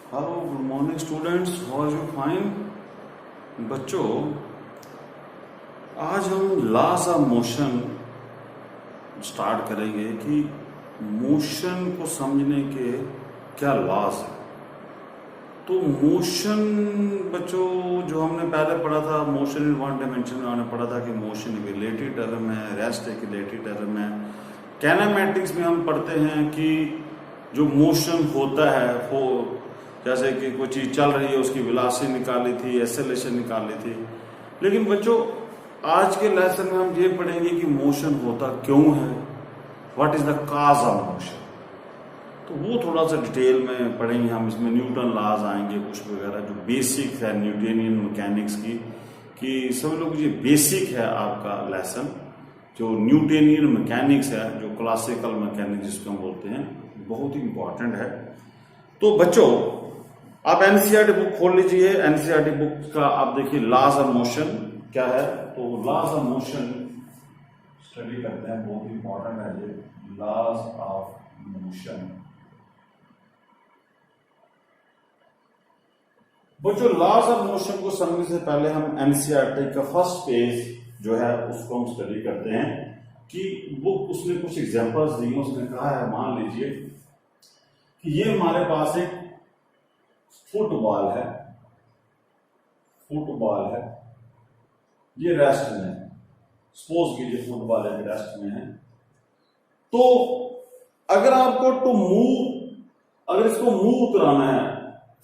Hello good morning students, how are you fine. बच्चों, आज हम लॉज ऑफ मोशन स्टार्ट करेंगे कि मोशन को समझने के क्या लॉज है। तो मोशन बच्चों, जो हमने पहले पढ़ा था, मोशन इन वन डायमेंशन में हमने पढ़ा था कि मोशन एक रिलेटिव टर्म है, रेस्ट एक रिलेटिव टर्म है। कैनामेटिक्स में हम पढ़ते हैं कि जो मोशन होता है वो जैसे कि कोई चीज चल रही है, उसकी वेलोसिटी निकाली थी, एक्सेलरेशन निकाली थी। लेकिन बच्चों, आज के लेसन में हम ये पढ़ेंगे कि मोशन होता क्यों है, what is the cause of motion. तो वो थोड़ा सा डिटेल में पढ़ेंगे हम। इसमें न्यूटन लॉज आएंगे कुछ वगैरह, जो बेसिक है न्यूटनियन मैकेनिक्स की, कि सब लोग ये बेसिक है आपका लेसन। जो न्यूटनियन मैकेनिक्स है, जो क्लासिकल मैकेनिक्स जिसको हम बोलते हैं, बहुत ही इंपॉर्टेंट है। तो बच्चों, आप एनसीईआरटी बुक खोल लीजिए। एनसीईआरटी बुक का आप देखिए लॉज ऑफ मोशन क्या है। तो लॉज ऑफ मोशन स्टडी करते हैं, बहुत इंपॉर्टेंट है ये लॉज ऑफ मोशन। बच्चों, लॉज ऑफ मोशन को समझने से पहले हम एनसीईआरटी का फर्स्ट पेज जो है उसको हम स्टडी करते हैं कि बुक उसने कुछ एग्जांपल्स दी। उसने कहा है, मान लीजिए कि ये हमारे पास एक फुटबॉल है, ये रेस्ट में है। सपोज कीजिए फुटबॉल एक रेस्ट में है। तो अगर आपको टू मूव, अगर इसको मूव कराना है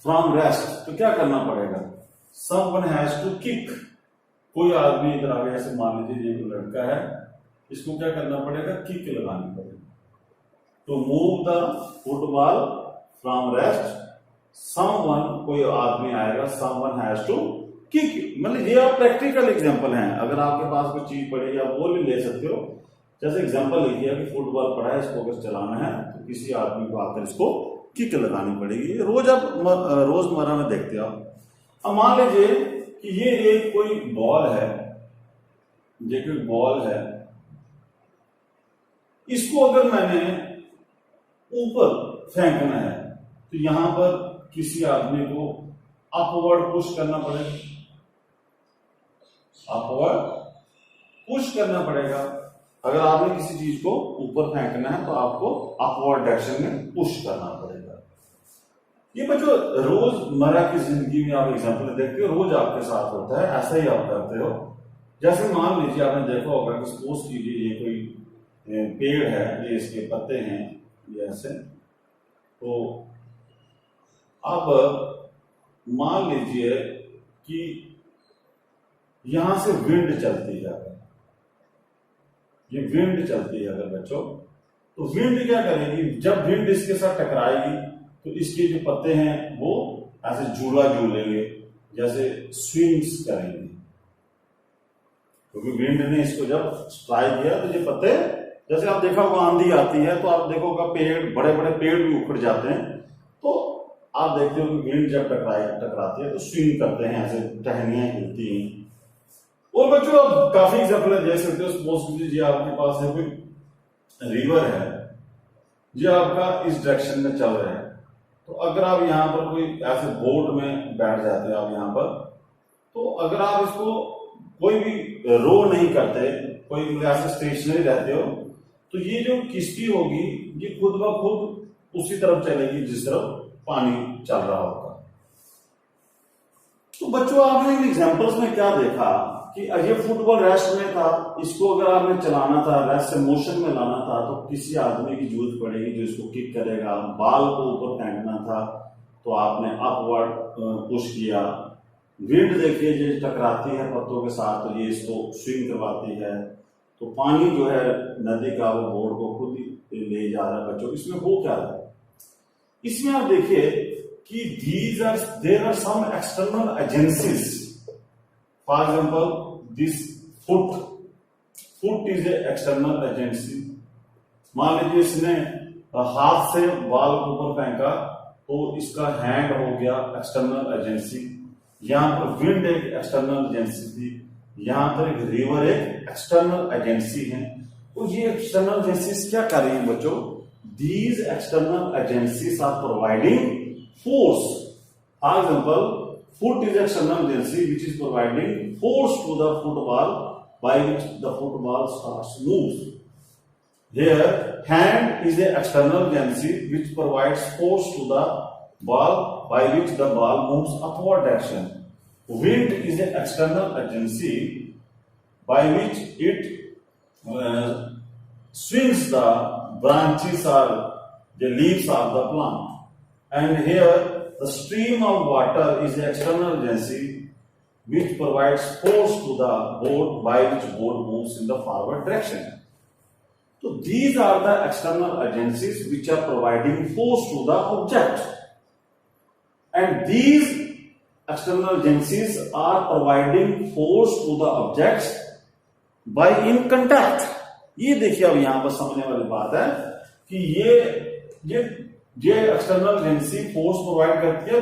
फ्रॉम रेस्ट, तो क्या करना पड़ेगा? Someone has to kick. कोई आदमी इधर आगे, ऐसे मान लीजिए ये कोई लड़का है, इसको क्या करना पड़ेगा? किक लगानी पड़ेगी। To move the football from rest, someone, कोई आदमी आएगा, समवन हैज टू किक। मतलब ये आप प्रैक्टिकल एग्जांपल हैं। अगर आपके पास कोई चीज पड़ी, आप वो भी ले सकते हो। जैसे एग्जांपल लिखिए कि फुटबॉल पड़ा है, इसको अगर चलाना है तो किसी आदमी को आकर इसको किक लगानी पड़ेगी। रोज आप रोजमर्रा में देखते हो। अब मान लीजिए कि ये एक कोई बॉल है, ये कोई बॉल है, इसको अगर मैंने ऊपर फेंकना है तो यहां पर किसी आदमी को अपवर्ड पुश करना पड़ेगा, अपवर्ड पुश करना पड़ेगा। अगर आपने किसी चीज को ऊपर फेंकना है तो आपको अपवर्ड डायरेक्शन में पुश करना पड़ेगा। ये बच्चों रोजमर्रा की जिंदगी में आप एग्जांपल देखते हो, रोज आपके साथ होता है, ऐसा ही आप करते हो। जैसे मान लीजिए आपने देखा होगा कि सपोज कीजिए ये कोई पेड़ है, ये इसके पत्ते हैं, ये ऐसे। तो अब मान लीजिए कि यहां से विंड चलती है, ये विंड चलती है अगर बच्चों, तो विंड क्या करेगी? जब विंड इसके साथ टकराएगी तो इसके जो पत्ते हैं वो ऐसे झूला झूलेंगे, जैसे स्विंग्स करेंगे, क्योंकि विंड ने इसको जब स्ट्राइक किया तो ये पत्ते, जैसे आप देखा होगा आंधी आती है तो आप देखोगा पेड़, बड़े बड़े पेड़ भी उखड़ जाते हैं। तो आप देखते हो कि विंड जब टकराती है तो स्विंग करते हैं, ऐसे टहनियां हिलती हैं। और बच्चों, आप काफी एग्जाम्पल दे सकते हो। सपोज कीजिए आपके पास है कोई रिवर है, ये आपका इस डायरेक्शन में चल रहा है। तो अगर आप यहाँ पर कोई ऐसे बोट में बैठ जाते हो आप यहाँ पर, तो अगर आप इसको कोई भी रो नहीं करते, कोई ऐसे स्टेशनरी रहते हो, तो ये जो किश्ती होगी ये खुद ब खुद उसी तरफ चलेगी जिस तरफ पानी चल रहा होगा। तो बच्चों, आपने इन एग्जांपल्स में क्या देखा कि ये फुटबॉल रेस्ट में था, इसको अगर आपने चलाना था, रेस्ट से मोशन में लाना था, तो किसी आदमी की जरूरत पड़ेगी जो इसको किक करेगा। बॉल को ऊपर फेंकना था तो आपने अपवर्ड पुश किया। विंड देखिए जो टकराती है पत्तों के साथ तो ये इसको स्विंग करवाती है। तो पानी जो है नदी का, वो बोर्ड को खुद ही ले जा रहा है। बच्चों, इसमें हो क्या है? इसमें आप देखिए कि there are some external agencies. For example this foot is a external agency. मान लीजिए इसने हाथ से बॉल को ऊपर फेंका तो इसका हैंड हो गया एक्सटर्नल एजेंसी। यहां पर विंड एक एक्सटर्नल एजेंसी थी, यहां पर एक रिवर एक एक्सटर्नल एजेंसी है। तो ये एक्सटर्नल एजेंसीज क्या कर रही हैं बच्चों? These external agencies are providing force For example, foot is external agency which is providing force to the football by which the football starts moves. Here, hand is an external agency which provides force to the ball by which the ball moves upward direction. Wind is an external agency by which it swings the branches or the leaves of the plant. And here, the stream of water is an external agency which provides force to the boat by which boat moves in the forward direction. So these are the external agencies which are providing force to the object. And these external agencies are providing force to the objects by in contact. ये देखिए अब यहां पर समझने वाली बात है कि ये एक्सटर्नल एजेंसी फोर्स प्रोवाइड करती है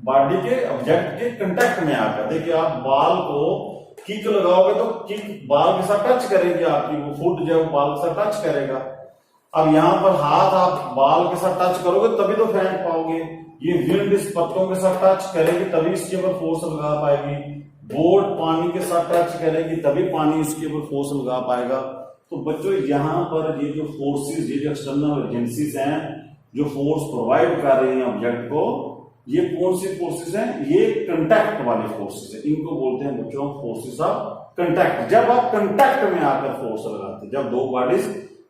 बॉडी के ऑब्जेक्ट के कांटेक्ट में आकर। देखिए आप बाल को किक लगाओगे तो किक बाल के साथ टच करेगी, आपकी वो फुट जो है बाल के साथ टच करेगा। अब यहां पर हाथ आप बाल के साथ टच करोगे तभी तो फेंक पाओगे। ये विंड इस पत्तों के साथ टच करेगी तभी इसके ऊपर फोर्स लगा पाएगी। बोट पानी के साथ टच करेगी तभी पानी इसके ऊपर फोर्स लगा पाएगा। तो बच्चों यहाँ पर ये जो फोर्सेस, ये जो एक्सटर्नल एजेंसीज हैं जो फोर्स प्रोवाइड कर रही हैं ऑब्जेक्ट को, ये कौन सी फोर्सेस हैं? ये कंटैक्ट वाली फोर्सेस है। इनको बोलते हैं बच्चों फोर्सेस ऑफ कंटैक्ट। जब आप कंटैक्ट में आकर फोर्स लगाते हैं, जब दो बॉडीज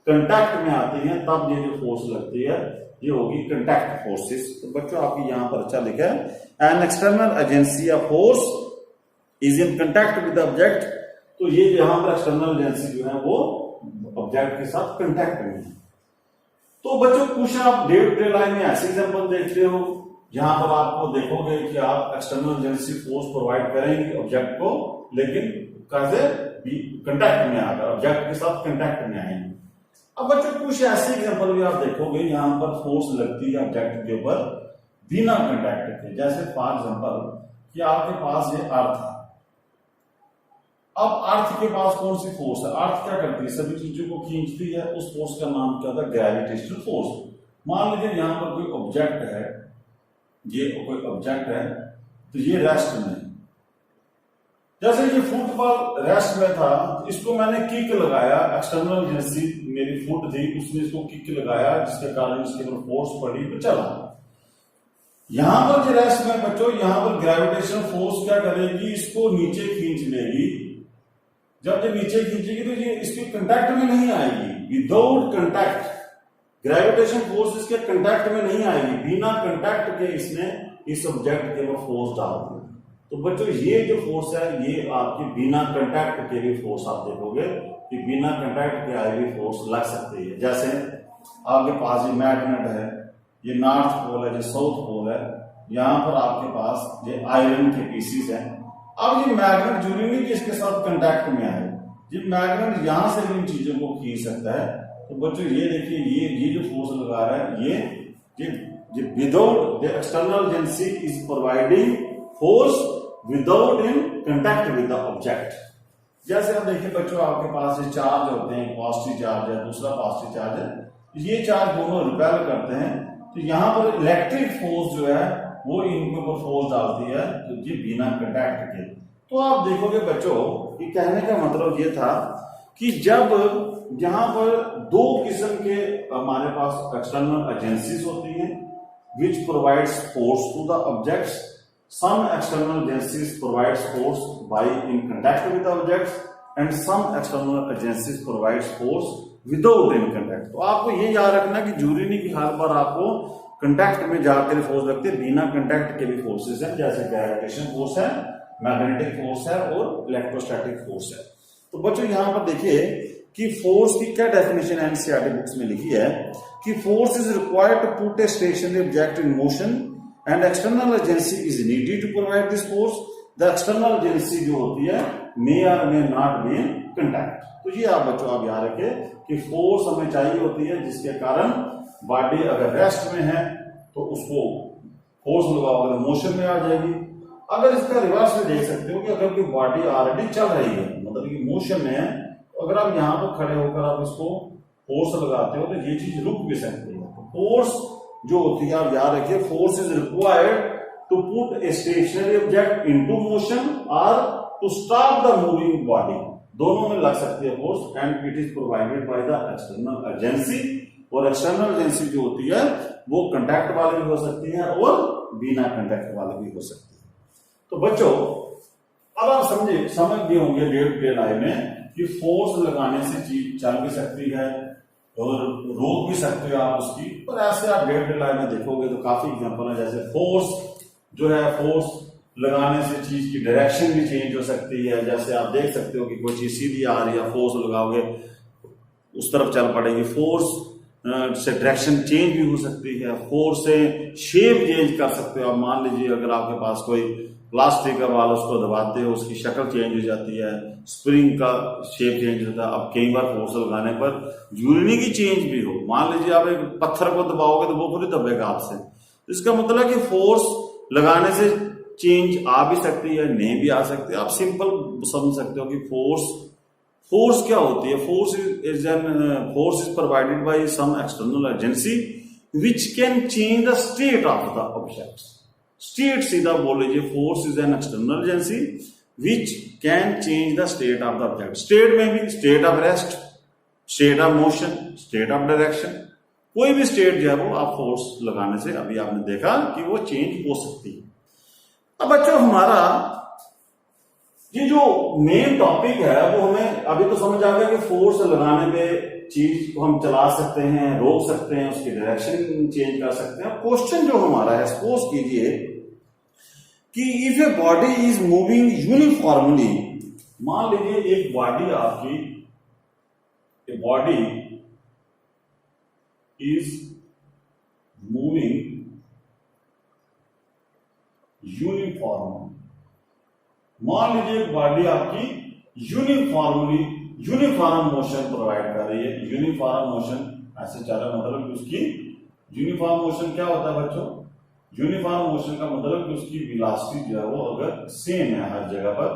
कंटैक्ट में आती हैं तब ये जो फोर्स लगती है ये होगी कंटैक्ट फोर्सेस। तो बच्चों आपकी यहाँ पर अच्छा लिखा है N external agency of force is in contact with object. तो ये यहाँ पर एक्सटर्नल एजेंसी जो है वो ऑब्जेक्ट के साथ कंटैक्ट में है। तो बच्चों कुछ आप डे टू डे लाइफ में ऐसे एग्जांपल देखते हो जहां पर आपको देखोगे कि आप एक्सटर्नल एजेंसी फोर्स प्रोवाइड करेंगे ऑब्जेक्ट को, लेकिन कैसे? कंटैक्ट में आकर, ऑब्जेक्ट के साथ कंटैक्ट में आएंगे। अब बच्चों कुछ ऐसे एग्जांपल भी आप देखोगे यहां पर फोर्स लगती है ऑब्जेक्ट के ऊपर बिना कंटैक्ट के। जैसे फॉर एग्जांपल कि आपके पास ये अर्थ है। अब अर्थ के पास कौन सी फोर्स है? अर्थ क्या करती है? सभी चीजों को खींचती है। उस फोर्स का नाम क्या था? Gravitational force. मान लीजिए यहां पर कोई ऑब्जेक्ट है, ये कोई ऑब्जेक्ट है तो ये रेस्ट में, जैसे ये फुटबॉल रेस्ट में था, इसको मैंने किक लगाया, एक्सटर्नल एजेंसी मेरी फुट थी, उसने इसको किक लगाया जिसके कारण इसके ऊपर फोर्स पड़ी तो चला। यहां पर जो रेस्ट में बच्चों, यहां पर ग्रेविटेशनल फोर्स क्या करेगी? इसको नीचे खींच लेगी। जब ये नीचे खींचेगी तो ये इसके कंटैक्ट में नहीं आएगी। विदाउट कंटैक्ट ग्रेविटेशन फोर्स इसके कंटैक्ट में नहीं आएगी। बिना कंटैक्ट के इसने इस ऑब्जेक्ट के ऊपर फोर्स डाल दिया। तो बच्चों ये जो फोर्स है ये आपकी बिना कंटैक्ट के भी फोर्स आप देखोगे कि बिना कंटैक्ट के आई भी फोर्स लग सकती है। जैसे आपके पास ये मैग्नेट है, ये नॉर्थ पोल है, ये साउथ पोल है, यहां पर आपके पास ये आयरन के पीसीस है। अब ये मैग्नेट जरूरी नहीं कि इसके साथ कंटैक्ट में आए, ये मैग्नेट यहां से भी इन चीजों को खींच सकता है। तो बच्चों ये देखिए ये जो फोर्स लगा रहा है ये without the external agency is providing force without in contact with the object. जैसे आप देखिए बच्चों आपके पास ये चार्ज होते हैं, पॉजिटिव चार्ज है, दूसरा पॉजिटिव चार्ज है, ये चार्ज दोनों रिपेल करते हैं। तो यहाँ पर इलेक्ट्रिक फोर्स जो है वो इनके ऊपर फोर्स डालती है तो ये बिना कंटैक्ट के। तो आप देखोगे बच्चों कि कहने का मतलब ये था कि जब यहां पर दो किस्म के हमारे पास एक्सटर्नल एजेंसीज होती हैं which provides force to the objects, some external agencies provides force by in contact with the objects and some external agencies provides force without in contact. तो आपको ये याद रखना कि जरूरी नहीं कि हर बार आपको कंटैक्ट में जाकर फोर्स लगती है, बिना कंटैक्ट के भी फोर्सेस हैं, जैसे ग्रेविटेशन फोर्स है, मैग्नेटिक फोर्स है और इलेक्ट्रोस्टैटिक फोर्स है। तो बच्चों यहां पर देखिए कि फोर्स की क्या डेफिनेशन एनसीईआरटी बुक्स में लिखी है कि force is required to put a stationary object in motion and external agency is needed to provide this force. The external agency जो होती है मे और may not be in contact. तो ये आप बच्चों आप याद रखें कि फोर्स हमें चाहिए होती है जिसके कारण बॉडी अगर रेस्ट में है तो उसको फोर्स लगाओगे तो मोशन में आ जाएगी। अगर इसका रिवर्स में देख सकते हो कि अगर कोई बॉडी ऑलरेडी चल रही है, मतलब कि मोशन में है, तो अगर आप यहां पर खड़े होकर आप इसको फोर्स लगाते हो तो ये चीज रुक भी सकती है। तो फोर्स जो होती है आप याद रखिए, force is required to put a stationary object into motion और to stop the moving body, दोनों में लग सकती है force. And it is provided by the external agency, और एक्सटर्नल एजेंसी जो होती है वो कांटेक्ट वाले भी हो सकती है और बिना कांटेक्ट वाले भी हो सकती है। तो बच्चों अब आप समझ गए होंगे डे टू डे लाइफ में कि फोर्स लगाने से चीज चल भी सकती है और रोक भी सकते हो आप उसकी। पर ऐसे आप डे टू डे लाइफ में देखोगे तो काफी एग्जांपल है, जैसे फोर्स जो है, फोर्स लगाने से चीज की डायरेक्शन भी चेंज हो सकती है। जैसे आप देख सकते हो कि कोई चीज सीधी आ रही है, फोर्स लगाओगे उस तरफ चल पड़ेगी। फोर्स से डायरेक्शन चेंज भी हो सकती है, फोर्स से शेप चेंज कर सकते हो। अब मान लीजिए अगर आपके पास कोई प्लास्टिक का बाल, उसको दबाते हो उसकी शक्ल चेंज हो जाती है, स्प्रिंग का शेप चेंज होता है। अब कई बार फोर्स लगाने पर जरूरी की चेंज भी हो, मान लीजिए आप एक पत्थर को दबाओगे तो वो पूरी दबेगा आपसे। इसका मतलब है कि फोर्स लगाने से चेंज आ भी सकती है, नहीं भी आ सकती। आप सिंपल समझ सकते हो कि फोर्स क्या होती है। Force is provided by some external agency which can change the state of the object. State सीधा बोल लीजिए, force is an external agency which can change the state of the object. State में भी state of rest, state of motion, state of direction, कोई भी state जो है वो आप फोर्स लगाने से अभी आपने देखा कि वो चेंज हो सकती है। अब बच्चों हमारा ये जो मेन टॉपिक है वो हमें अभी तो समझ आ गया कि फोर्स लगाने पे चीज को हम चला सकते हैं, रोक सकते हैं, उसकी डायरेक्शन चेंज कर सकते हैं। क्वेश्चन जो हमारा है, सपोज कीजिए कि if a body is moving uniformly, मान लीजिए एक बॉडी आपकी, ए बॉडी इज मूविंग यूनिफॉर्मली, मान लीजिए एक बॉडी आपकी यूनिफॉर्म मोशन प्रोवाइड कर रही है। यूनिफॉर्म मोशन ऐसे चल रहा, मतलब कि उसकी यूनिफॉर्म मोशन क्या होता है बच्चों? यूनिफॉर्म मोशन का मतलब कि उसकी वेलोसिटी जो है वो अगर सेम है हर जगह पर,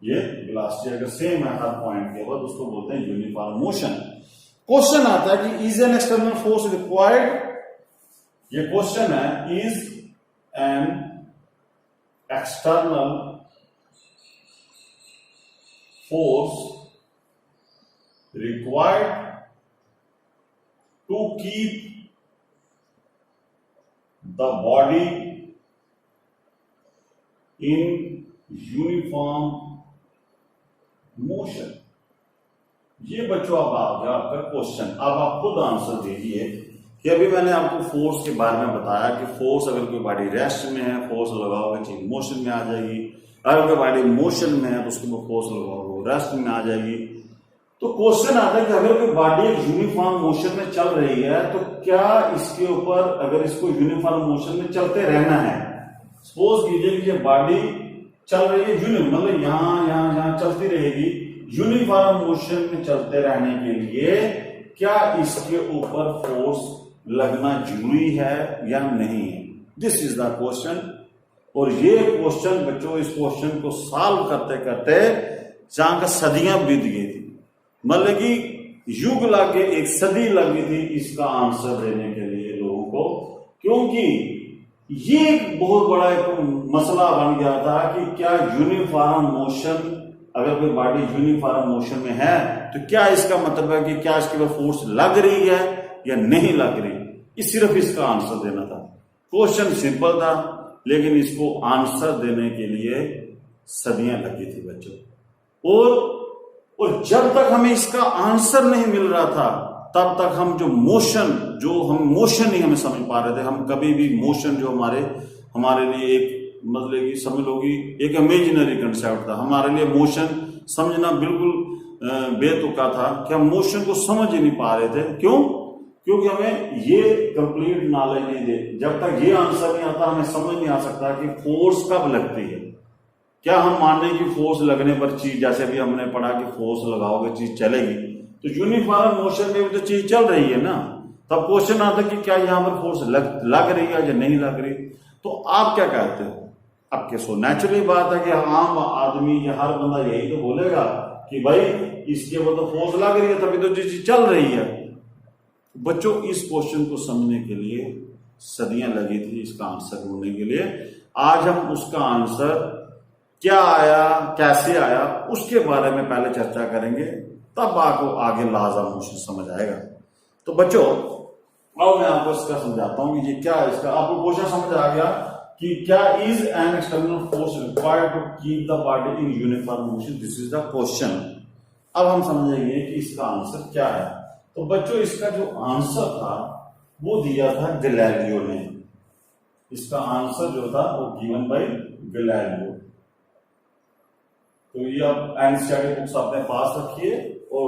ये वेलोसिटी अगर सेम है हर पॉइंट के बाद, उसको बोलते हैं यूनिफॉर्म मोशन। क्वेश्चन आता है कि is an external force required, ये क्वेश्चन है, is an external force required to keep the body in uniform motion। ये बच्चों अब आ गया आपका क्वेश्चन। अब आप खुद आंसर दीजिए कि अभी मैंने आपको फोर्स के बारे में बताया कि फोर्स अगर कोई बॉडी रेस्ट में है, फोर्स लगाओगे चीज मोशन में आ जाएगी। अगर कोई बॉडी मोशन में है तो उसके ऊपर फोर्स लगाओगे रेस्ट में आ जाएगी। तो क्वेश्चन आता है कि अगर कोई बॉडी यूनिफॉर्म मोशन में चल रही है तो क्या इसके ऊपर, अगर इसको यूनिफॉर्म मोशन में चलते रहना है, सपोज कीजिए कि ये बॉडी चल रही है मतलब यहां चलती रहेगी, यूनिफॉर्म मोशन में चलते रहने के लिए क्या इसके ऊपर फोर्स लगना जरूरी है या नहीं है? This is the question. और ये क्वेश्चन बच्चों, इस क्वेश्चन को सॉल्व करते करते जहां का सदियां बीत गई थी, मतलब कि युग लग के, एक सदी लगी थी इसका आंसर देने के लिए लोगों को, क्योंकि ये एक बहुत बड़ा एक मसला बन गया था कि क्या यूनिफॉर्म मोशन, अगर कोई बॉडी यूनिफॉर्म मोशन में है तो क्या इसका मतलब है कि क्या इसके ऊपर फोर्स लग रही है या नहीं लग रही। सिर्फ इसका आंसर देना था। क्वेश्चन सिंपल था, लेकिन इसको आंसर देने के लिए सदियां लगी थी बच्चों। और जब तक हमें इसका आंसर नहीं मिल रहा था तब तक हम हम मोशन नहीं हमें समझ पा रहे थे। हम कभी भी मोशन जो हमारे लिए एक, मतलब कि समझ लो कि एक इमेजिनरी कंसेप्ट था। हमारे लिए मोशन समझना बिल्कुल बेतुका था कि हम मोशन को समझ ही नहीं पा रहे थे। क्यों? क्योंकि हमें ये कंप्लीट नॉलेज नहीं दे। जब तक ये आंसर नहीं आता हमें समझ नहीं आ सकता कि फोर्स कब लगती है। क्या हम मान लें कि फोर्स लगने पर चीज, जैसे भी हमने पढ़ा कि फोर्स लगाओगे चीज चलेगी, तो यूनिफॉर्म मोशन में भी तो चीज चल रही है ना। तब क्वेश्चन आता कि क्या यहां पर फोर्स लग रही है या नहीं लग रही। तो आप क्या कहते हो? आपके सो नेचुरली बात है कि आम आदमी या हर बंदा यही तो बोलेगा कि भाई इसके ऊपर तो फोर्स लग रही है, तभी तो चीज चल रही है। बच्चों, इस क्वेश्चन को समझने के लिए सदियां लगी थी इसका आंसर ढूंढने के लिए। आज हम उसका आंसर क्या आया, कैसे आया, उसके बारे में पहले चर्चा करेंगे, तब आपको आगे लॉज ऑफ मोशन समझ आएगा। तो बच्चों अब मैं आपको इसका समझाता हूं कि ये क्या है। इसका आपको क्वेश्चन समझ आ गया कि क्या is an external force required to keep the body in uniform motion, this is the question. अब हम समझेंगे कि इसका आंसर क्या है। तो बच्चों इसका जो आंसर था वो दिया था गैलीलियो ने। इसका आंसर जो था वो गिवन बाय गैलीलियो। तो ये आप एनसीईआरटी बुक्स अपने पास रखिए और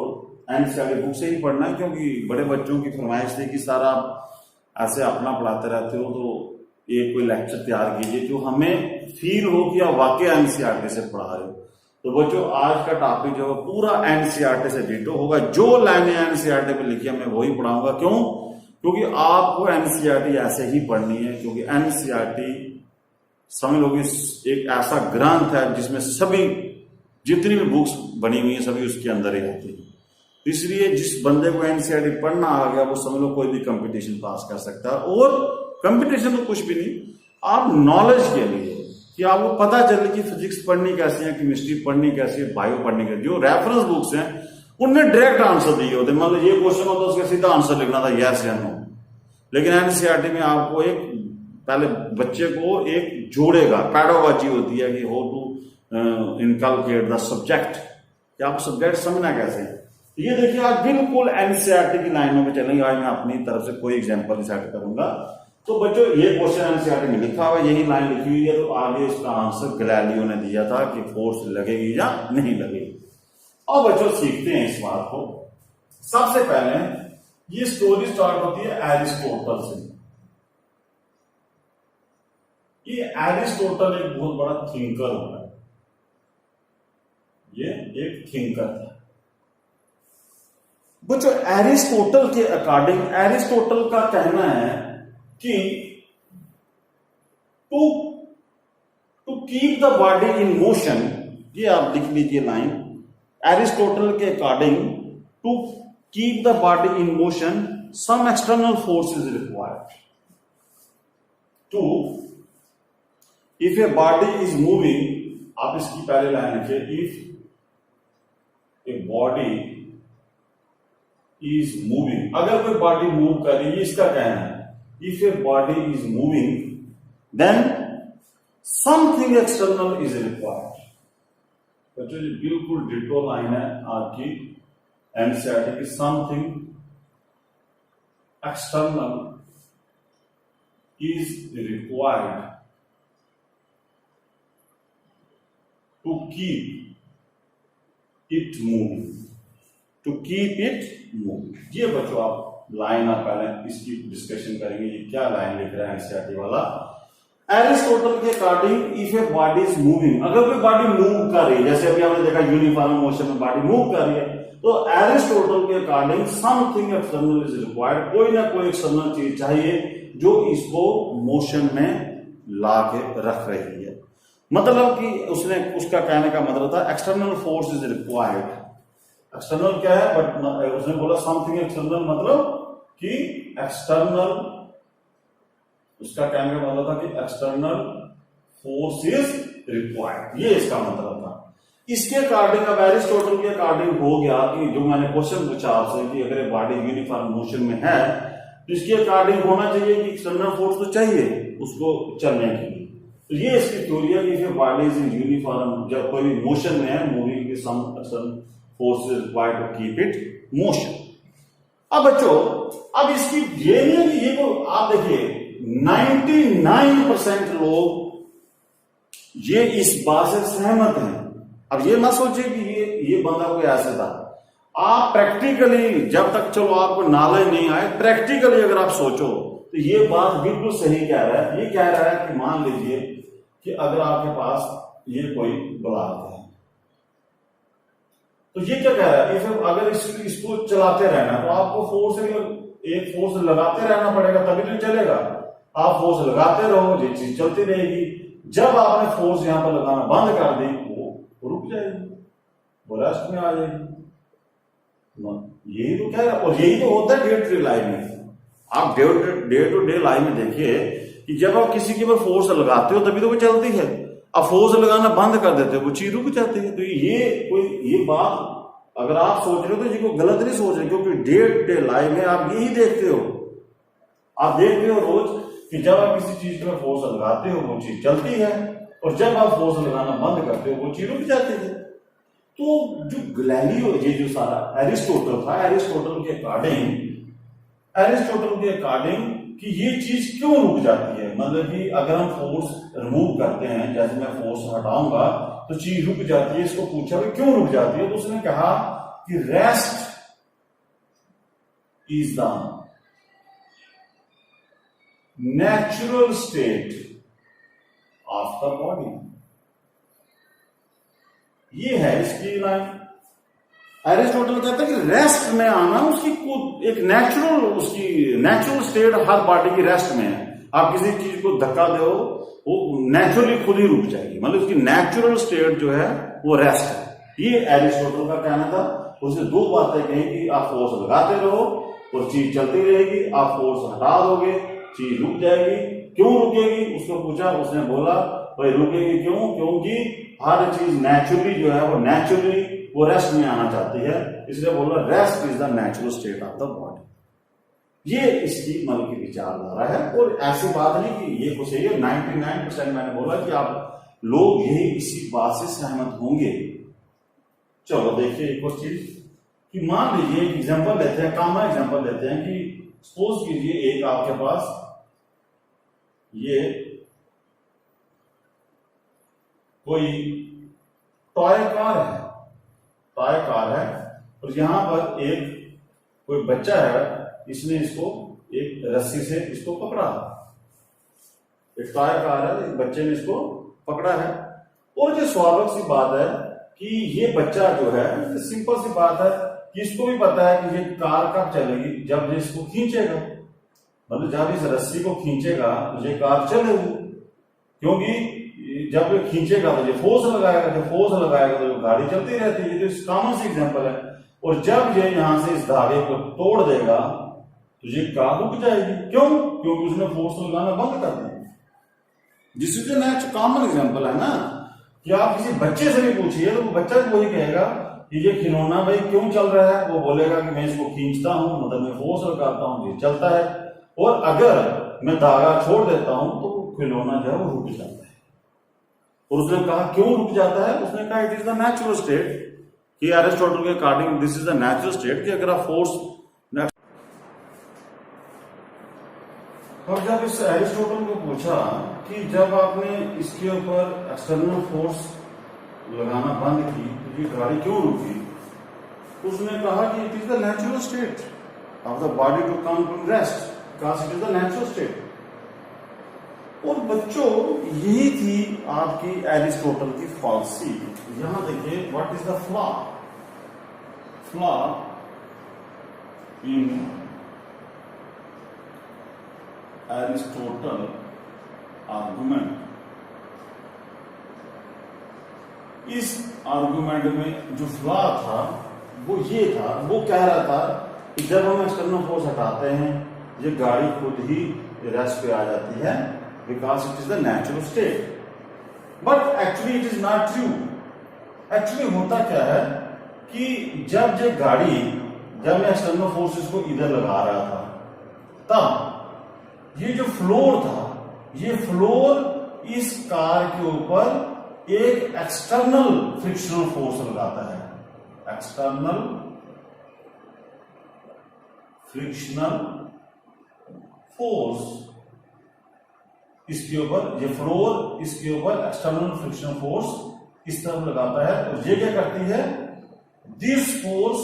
एनसीईआरटी बुक से ही पढ़ना है, क्योंकि बड़े बच्चों की फरमाइश थी कि सर आप ऐसे अपना पढ़ाते रहते हो, तो एक कोई लेक्चर तैयार कीजिए जो हमें फील हो कि आप वाकई एनसीईआरटी से पढ़ा रहे हो। तो बच्चों आज का टॉपिक जो है पूरा एनसीईआरटी से डिटो होगा। जो लाइनें एनसीईआरटी पे लिखी है मैं वही पढ़ाऊंगा। क्यों? क्योंकि आपको एनसीईआरटी ऐसे ही पढ़नी है, क्योंकि एनसीईआरटी समझ लो एक ऐसा ग्रंथ है जिसमें सभी जितनी भी बुक्स बनी हुई है सभी उसके अंदर ही आती है। इसलिए जिस बंदे को एनसीईआरटी पढ़ना आ गया वो समझ लो कोई भी कंपटीशन पास कर सकता है। और कंपटीशन तो कुछ भी नहीं, आप नॉलेज के लिए कि आपको पता चले कि फिजिक्स पढ़नी कैसी है, केमिस्ट्री पढ़नी कैसी है, बायो पढ़नी कैसी है। जो रेफरेंस बुक्स हैं उनने डायरेक्ट आंसर दिए होते, मतलब ये क्वेश्चन होता है उसका सीधा आंसर लिखना था यस या नो। लेकिन एनसीईआरटी में आपको एक पहले बच्चे को एक जोड़ेगा, पैडागॉजी होती है कि how to inculcate the subject, कि आपको सब्जेक्ट समझना कैसे है। ये देखिए आज बिल्कुल एनसीईआरटी की लाइनों में चलेंगे। आज मैं अपनी तरफ से कोई एग्जांपल सेट करूंगा। तो बच्चों ये क्वेश्चन एनसीईआरटी में लिखा हुआ, यही लाइन लिखी हुई है। तो आगे इसका आंसर गैलीलियो ने दिया था कि फोर्स लगेगी या नहीं लगेगी। और बच्चों सीखते हैं इस बात को। सबसे पहले ये स्टोरी स्टार्ट होती है एरिस्टोटल से। ये एरिस्टोटल एक बहुत बड़ा थिंकर होता है, ये एक थिंकर था। बच्चों एरिस्टोटल के अकॉर्डिंग, एरिस्टोटल का कहना है कि to keep the body in motion, ये आप लिख लीजिए लाइन, एरिस्टोटल के according to keep the body in motion some external force is required. To if a body is moving, आप इसकी पहले लाइन लिखिए, if a body is moving, अगर कोई बॉडी मूव कर रही है, इसका कहना है if a body is moving then something external is required. बच्चों ये बिल्कुल डिटो लाइन है आपकी एनसीईआरटी की। Something external is required to keep it moving, to keep it moving. ये बच्चों आप लाइन आप पहले इसकी डिस्कशन करेंगे, ये क्या लाइन लिख रहा है एनसीईआरटी वाला। एरिस्टोटल के according if a body is moving, अगर कोई बॉडी मूव कर रही है, जैसे अभी हमने देखा यूनिफॉर्म मोशन में बॉडी मूव कर रही है, तो एरिस्टोटल के according something external is required, कोई ना कोई एक्सटर्नल चीज चाहिए जो इसको मोशन में ला के रख रही है। मतलब कि उसका कहने का मतलब था external force is required. External क्या है, बट उसने बोला समथिंग एक्सटर्नल, मतलब कि एक्सटर्नल, उसका कहने का मतलब था कि एक्सटर्नल फोर्स इज रिक्वायर्ड, ये इसका मतलब था। इसके अकॉर्डिंग अब एरिस्टोटल के अकॉर्डिंग हो गया कि जो मैंने क्वेश्चन पूछा आपसे कि अगर बॉडी यूनिफॉर्म मोशन में है तो इसके अकॉर्डिंग होना चाहिए कि एक्सटर्नल फोर्स तो चाहिए उसको चलने के लिए। तो ये इसकी थ्योरी है कि if body is in uniform, जब कोई मोशन में है, मूविंग की some external force is required to keep it motion. अब बच्चों अब इसकी ये नहीं है कि ये को आप देखिए 99% लोग ये इस बात से सहमत हैं। अब ये मत सोचिए कि ये बंदा कोई ऐसे था। आप प्रैक्टिकली जब तक चलो आपको नॉलेज नहीं आए, प्रैक्टिकली अगर आप सोचो तो ये बात बिल्कुल सही कह रहा है। ये कह रहा है कि मान लीजिए कि अगर आपके पास ये कोई ब्लॉक है, तो ये क्या कह रहा है, अगर इसको चलाते रहना तो आपको एक फोर्स लगाते रहना पड़ेगा, तभी तो चलेगा। आप फोर्स लगाते रहो, ये चीज चलती रहेगी। जब आपने फोर्स यहां पर लगाना बंद कर दी, वो रुक जाएगी, वो रेस्ट में आ जाएगी। यही तो कह रहा है, और यही तो होता है डे टू डे लाइफ में। आप डे टू डे लाइफ में देखिए कि जब आप किसी के ऊपर फोर्स लगाते हो तभी तो वो चलती है, अब फोर्स लगाना बंद कर देते हो वो चीज रुक जाती है। तो ये बात अगर आप सोच रहे हो तो ये कोई गलत नहीं सोच रहे, क्योंकि डे टू डे लाइफ में आप यही देखते हो, आप देखते हो रोज कि जब आप किसी चीज पर फोर्स लगाते हो वो चीज चलती है, और जब आप फोर्स लगाना बंद करते हो वो चीज रुक जाती है। तो जो गैलीलियो, ये जो सारा एरिस्टोटल था, एरिस्टोटल के अकॉर्डिंग कि ये चीज क्यों रुक जाती है, मतलब कि अगर हम फोर्स रिमूव करते हैं, जैसे मैं फोर्स हटाऊंगा तो चीज रुक जाती है। इसको पूछा कि क्यों रुक जाती है, तो उसने कहा कि rest is the natural state of the body. ये है इसकी लाइन। एरिस्टोटल कहता है कि रेस्ट में आना उसकी एक नेचुरल स्टेट हर बॉडी की रेस्ट में है। आप किसी चीज को धक्का दो वो नेचुरली खुद ही रुक जाएगी, मतलब उसकी नेचुरल स्टेट जो है वो रेस्ट है। ये एरिस्टोटल का कहना था। उसने दो बातें कही कि आप फोर्स लगाते रहो और चीज चलती रहेगी, आप फोर्स हटा दोगे चीज रुक जाएगी। क्यों रुकेगी उसको पूछा, उसने बोला भाई रुकेगी क्यों, क्योंकि हर चीज नेचुरली जो है वो रेस्ट में आना चाहती है, इसलिए बोला rest is the natural state of the body. ये इसकी मन की विचारधारा है, और ऐसी बात नहीं कि ये कुछ है, 99% मैंने बोला कि आप लोग यही इसी बात से सहमत होंगे। चलो देखिए एक और चीज कि मान लीजिए एग्जांपल लेते हैं, कॉमन एग्जांपल लेते हैं कि सपोज कीजिए एक आपके पास ये कोई टॉय कार है और यहां पर एक कोई बच्चा है, इसने इसको एक रस्सी से इसको पकड़ा। एक टॉय कार है, एक बच्चे ने इसको पकड़ा है, और जो स्वाभाविक सी बात है कि ये बच्चा जो है, सिंपल सी बात है कि इसको भी पता है कि ये कार कब चलेगी, जब ये इसको खींचेगा, मतलब जब इस रस्सी को खींचेगा तो ये कार चलेगी, क्योंकि जब ये खींचेगा तो ये फोर्स लगाएगा, जब फोर्स लगाएगा तो गाड़ी चलती रहती है। ये तो कॉमन सी एग्जांपल है। और जब ये यहां से इस धागे को तोड़ देगा तो ये कार रुक जाएगी। क्यों? क्योंकि उसने फोर्स लगाना बंद कर दिया। This is next common example है ना, कि आप किसी बच्चे से भी पूछिए तो वो बच्चा भी वही कहेगा कि ये खिलौना भाई क्यों चल रहा है, वो बोलेगा कि मैं इसको खींचता हूं, मतलब मैं फोर्स लगाता हूं, ये चलता है, और अगर मैं धागा छोड़ देता हूं तो खिलौना जो है वो रुक जाता है। और उसने कहा क्यों रुक जाता है, उसने कहा it is the natural state, कि एरिस्टोटल के according this is the natural state, कि अगर आप फोर्स। और जब इस एरिस्टोटल को पूछा कि जब आपने इसके ऊपर एक्सटर्नल फोर्स लगाना बंद की तो ये गाड़ी क्यों रुकी, उसने कहा कि it is the natural state of the body to come to rest, because it is the natural state. और बच्चों यही थी आपकी एरिस्टोटल की फॉल्सी। यहां देखिए what is the flaw in Aristotle argument. इस आर्गुमेंट में जो फ्लॉ था वो ये था, वो कह रहा था कि जब हम एक्सटर्नल फोर्स हटाते हैं ये गाड़ी खुद ही रेस्ट पे आ जाती है, because it is the natural state, but actually it is not true। actually होता क्या है कि जब मैं एक्सटर्नल फोर्सेस को इधर लगा रहा था, तब ये जो फ्लोर था, ये फ्लोर इस कार के ऊपर एक एक्सटर्नल फ्रिक्शनल फोर्स लगाता है, एक्सटर्नल फ्रिक्शनल फोर्स इसके ऊपर, ये फ्लोर इसके ऊपर एक्सटर्नल फ्रिक्शनल फोर्स इस तरफ लगाता है, और ये क्या करती है, this force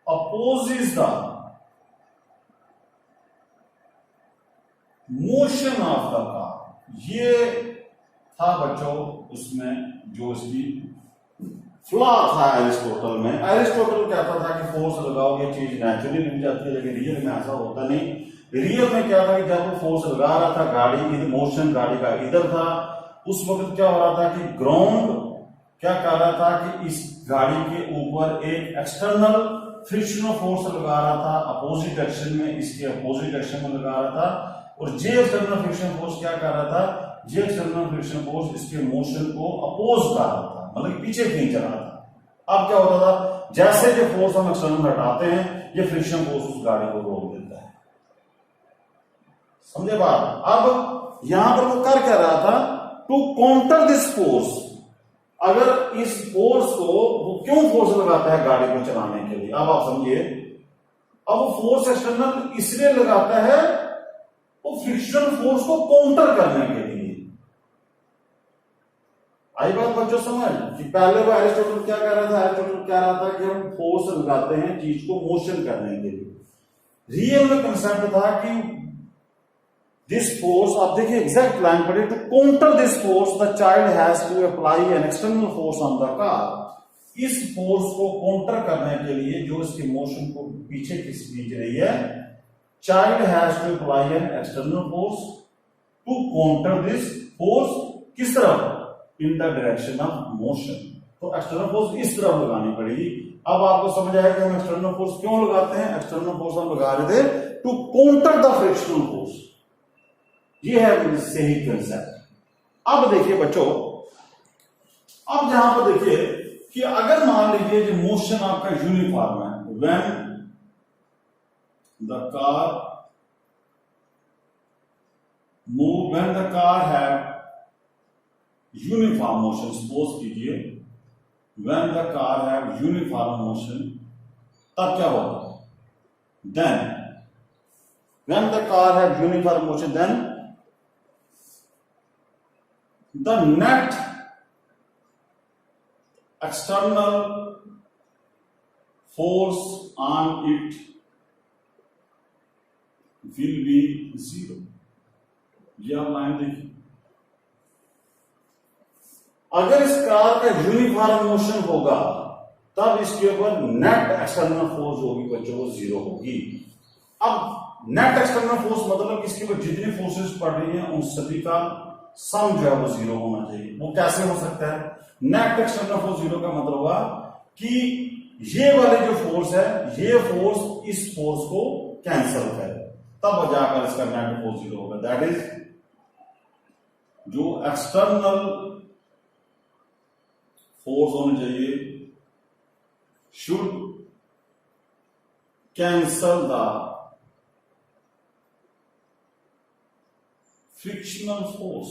opposes the motion of the car. ये था बच्चों उसमें जो इसकी फ्लॉ था एरिस्टोटल में। एरिस्टोटल कहता था कि फोर्स लगाओगे चीज नेचुरली रुक जाती है, लेकिन रियल में ऐसा होता नहीं। रियल में क्या था कि जब वो फोर्स लगा रहा था, गाड़ी मोशन गाड़ी का इधर था, उस वक्त क्या हो रहा था कि ग्राउंड क्या कह रहा था कि इस गाड़ी के ऊपर एक एक्सटर्नल फ्रिक्शनल फोर्स लगा रहा था अपोजिट डायरेक्शन में, इसके अपोजिट डायरेक्शन में लगा रहा था, और जे एक्सटर्नल फ्रिक्शन फोर्स क्या कर रहा था, जे एक्सटर्नल फ्रिक्शन फोर्स इसके मोशन को अपोज कर रहा था, मतलब पीछे खींच रहा था। अब क्या होता था, जैसे जो फोर्स हम एक्सटर्नल हटाते हैं, ये फ्रिक्शन फोर्स उस गाड़ी को रोक देता है। समझे बात? अब यहां पर वो कर क्या रहा था, टू काउंटर दिस फोर्स। अगर इस फोर्स को वो क्यों फोर्स लगाता है गाड़ी को चलाने के लिए, अब आप समझिए। अब वो फोर्स एक्सटर्नल इसलिए लगाता है वो फ्रिक्शनल फोर्स को काउंटर करने के लिए। आई बात बच्चों समझ कि पहले वो एरिस्टोटल क्या कह रहा था, एरिस्टोटल कह रहा था कि हम फोर्स लगाते हैं चीज को मोशन करने के लिए। रियल में कंसेप्ट था कि दिस फोर्स, आप देखिए एग्जैक्ट लाइन पढ़िए, to counter this force the child has to apply an external force on the car. इस फोर्स को काउंटर करने के लिए जो इसके मोशन को पीछे खींच रही है, child has to apply an external force to counter this force. किस तरफ? In the direction of motion. तो एक्सटर्नल फोर्स इस तरफ लगानी पड़ेगी। अब आपको समझ आया कि हम एक्सटर्नल फोर्स क्यों लगाते हैं। एक्सटर्नल फोर्स हम लगा रहे थे to counter the frictional force. ये है सही कंसेप्ट। अब देखिए बच्चों, अब यहां पर देखिए कि अगर मान लीजिए जो मोशन आपका यूनिफॉर्म है, when the car move, when the car have uniform motion, suppose कीजिए when the car have uniform motion, तब क्या होगा? Then when the car have uniform motion, then the net external force on it will be zero। ये आप line देखिए, अगर इस car का यूनिफॉर्म मोशन होगा तब इसके ऊपर नेट एक्सटर्नल फोर्स होगी बच्चों, वो जीरो होगी। अब नेट एक्सटर्नल फोर्स मतलब इसके ऊपर जितनी फोर्सेस पड़ रही हैं उन सभी का सम जो है वो जीरो होना चाहिए। वो कैसे हो सकता है? नेट एक्सटर्नल फोर्स जीरो का मतलब होगा कि ये वाले जो फोर्स है, ये फोर्स इस फोर्स को कैंसिल करे, तब जाकर इसका नेट फोर्स जीरो होगा। दैट इज जो एक्सटर्नल फोर्स होने चाहिए should cancel the frictional force,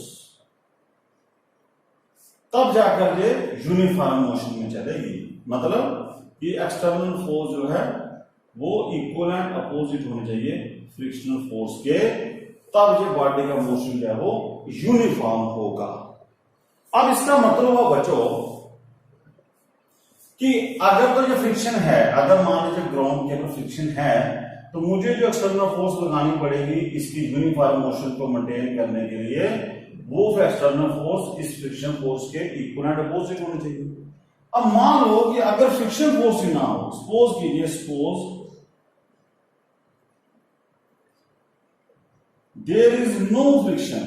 तब जाकर ये यूनिफॉर्म मोशन में चलेगी। मतलब ये एक्सटर्नल फोर्स जो है वो इक्वल एंड अपोजिट होने चाहिए फ्रिक्शनल फोर्स के, तब ये बॉडी का मोशन जो है वो यूनिफॉर्म होगा। अब इसका मतलब हुआ बच्चों कि अगर तो ये फ्रिक्शन है, अगर मान लीजिए ग्राउंड के ऊपर फ्रिक्शन है, तो मुझे जो एक्सटर्नल फोर्स लगानी पड़ेगी इसकी यूनिफॉर्म मोशन को मेंटेन करने के लिए, वो एक्सटर्नल फोर्स इस फ्रिक्शन फोर्स के इक्वल एंड अपोजिट होने चाहिए। अब मान लो कि अगर फ्रिक्शन फोर्स ही ना हो, सपोज कीजिए, suppose there is no friction.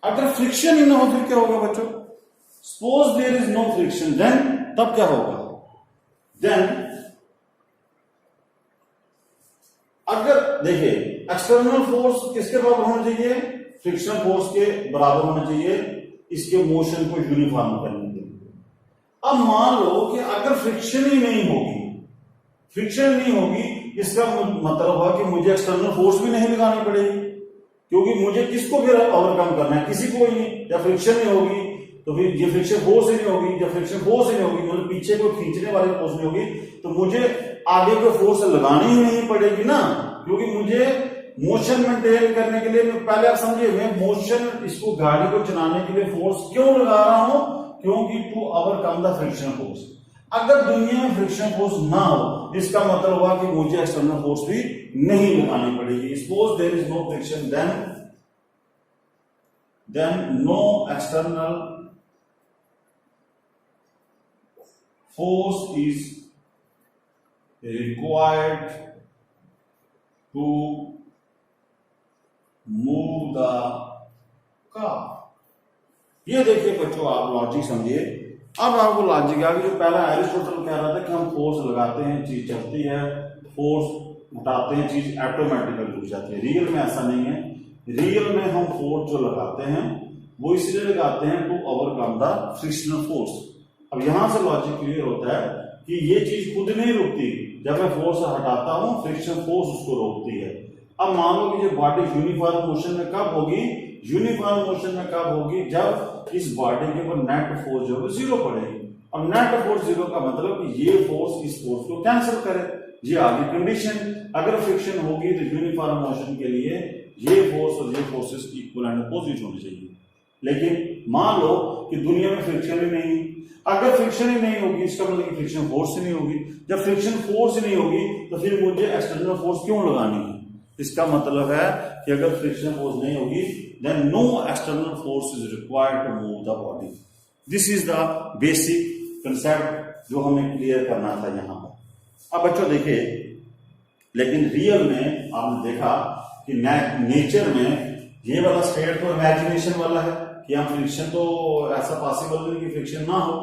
अगर फ्रिक्शन ही ना हो फिर क्या होगा बच्चों? Suppose there is no friction, then तब क्या होगा? देन अगर देखिए एक्सटर्नल फोर्स किसके बराबर होना चाहिए? फ्रिक्शन फोर्स के बराबर होना चाहिए इसके मोशन को यूनिफॉर्म करने के लिए। अब मान लो कि अगर फ्रिक्शन ही नहीं होगी, फ्रिक्शन नहीं होगी, इसका मतलब हुआ कि मुझे एक्सटर्नल फोर्स भी नहीं लगानी पड़ेगी, क्योंकि मुझे किसको फिर ओवरकम करना है? किसी को ही नहीं। या फ्रिक्शन नहीं होगी तो फिर ये फ्रिक्शन फोर्स ही नहीं होगी, जब फ्रिक्शन फोर्स ही नहीं होगी मतलब पीछे को खींचने वाली फोर्स नहीं होगी, तो मुझे आगे को फोर्स लगानी ही नहीं पड़ेगी ना, क्योंकि मुझे मोशन मेंटेन करने के लिए, पहले आप समझिए, मैं मोशन इसको गाड़ी को चलाने के लिए फोर्स क्यों लगा रहा हूं? क्योंकि to overcome the friction force. अगर दुनिया में फ्रिक्शन फोर्स ना हो, इसका मतलब हुआ कि मुझे एक्सटर्नल फोर्स भी नहीं लगानी पड़ेगी। Suppose there is no friction, then no external force is required to move the car। ये देखिए बच्चों, आप लॉजिक समझिए। अब आपको लॉजिक आगे, जो पहला एरिस्टोटल कह रहा था कि हम फोर्स लगाते हैं चीज चलती है, फोर्स हटाते हैं चीज ऑटोमेटिकली रुक जाती है। रियल में ऐसा नहीं है। रियल में हम फोर्स जो लगाते हैं वो इसलिए लगाते हैं to overcome the frictional force. अब यहां से लॉजिक क्लियर होता है कि ये चीज खुद नहीं रुकती, जब मैं फोर्स हटाता हूं फ्रिक्शन फोर्स उसको रोकती है। अब मान लो कि ये बॉडी यूनिफॉर्म मोशन में कब होगी? यूनिफॉर्म मोशन में कब होगी? जब इस बॉडी के ऊपर नेट फोर्स जो है जीरो पड़ेगी। अब नेट फोर्स जीरो का मतलब कि ये फोर्स इस फोर्स को कैंसिल करे, ये आगे कंडीशन। अगर फ्रिक्शन होगी तो यूनिफॉर्म मोशन के लिए ये फोर्स और ये फोर्सेस इक्वल एंड अपोजिट होनी चाहिए। लेकिन मान लो कि दुनिया में फ्रिक्शन ही नहीं, अगर फ्रिक्शन ही नहीं होगी इसका मतलब कि फ्रिक्शन फोर्स ही नहीं होगी। जब फ्रिक्शन फोर्स ही नहीं होगी तो फिर मुझे एक्सटर्नल फोर्स क्यों लगानी है? इसका मतलब है कि अगर फ्रिक्शन फोर्स नहीं होगी then no external force is required to move the body. This is the basic concept जो हमें क्लियर करना था यहां पर। अब बच्चों देखिए, लेकिन रियल में आपने देखा कि नेचर में ये वाला स्टेट तो इमेजिनेशन वाला है कि हम फ्रिक्शन तो ऐसा पॉसिबल नहीं कि फ्रिक्शन ना हो,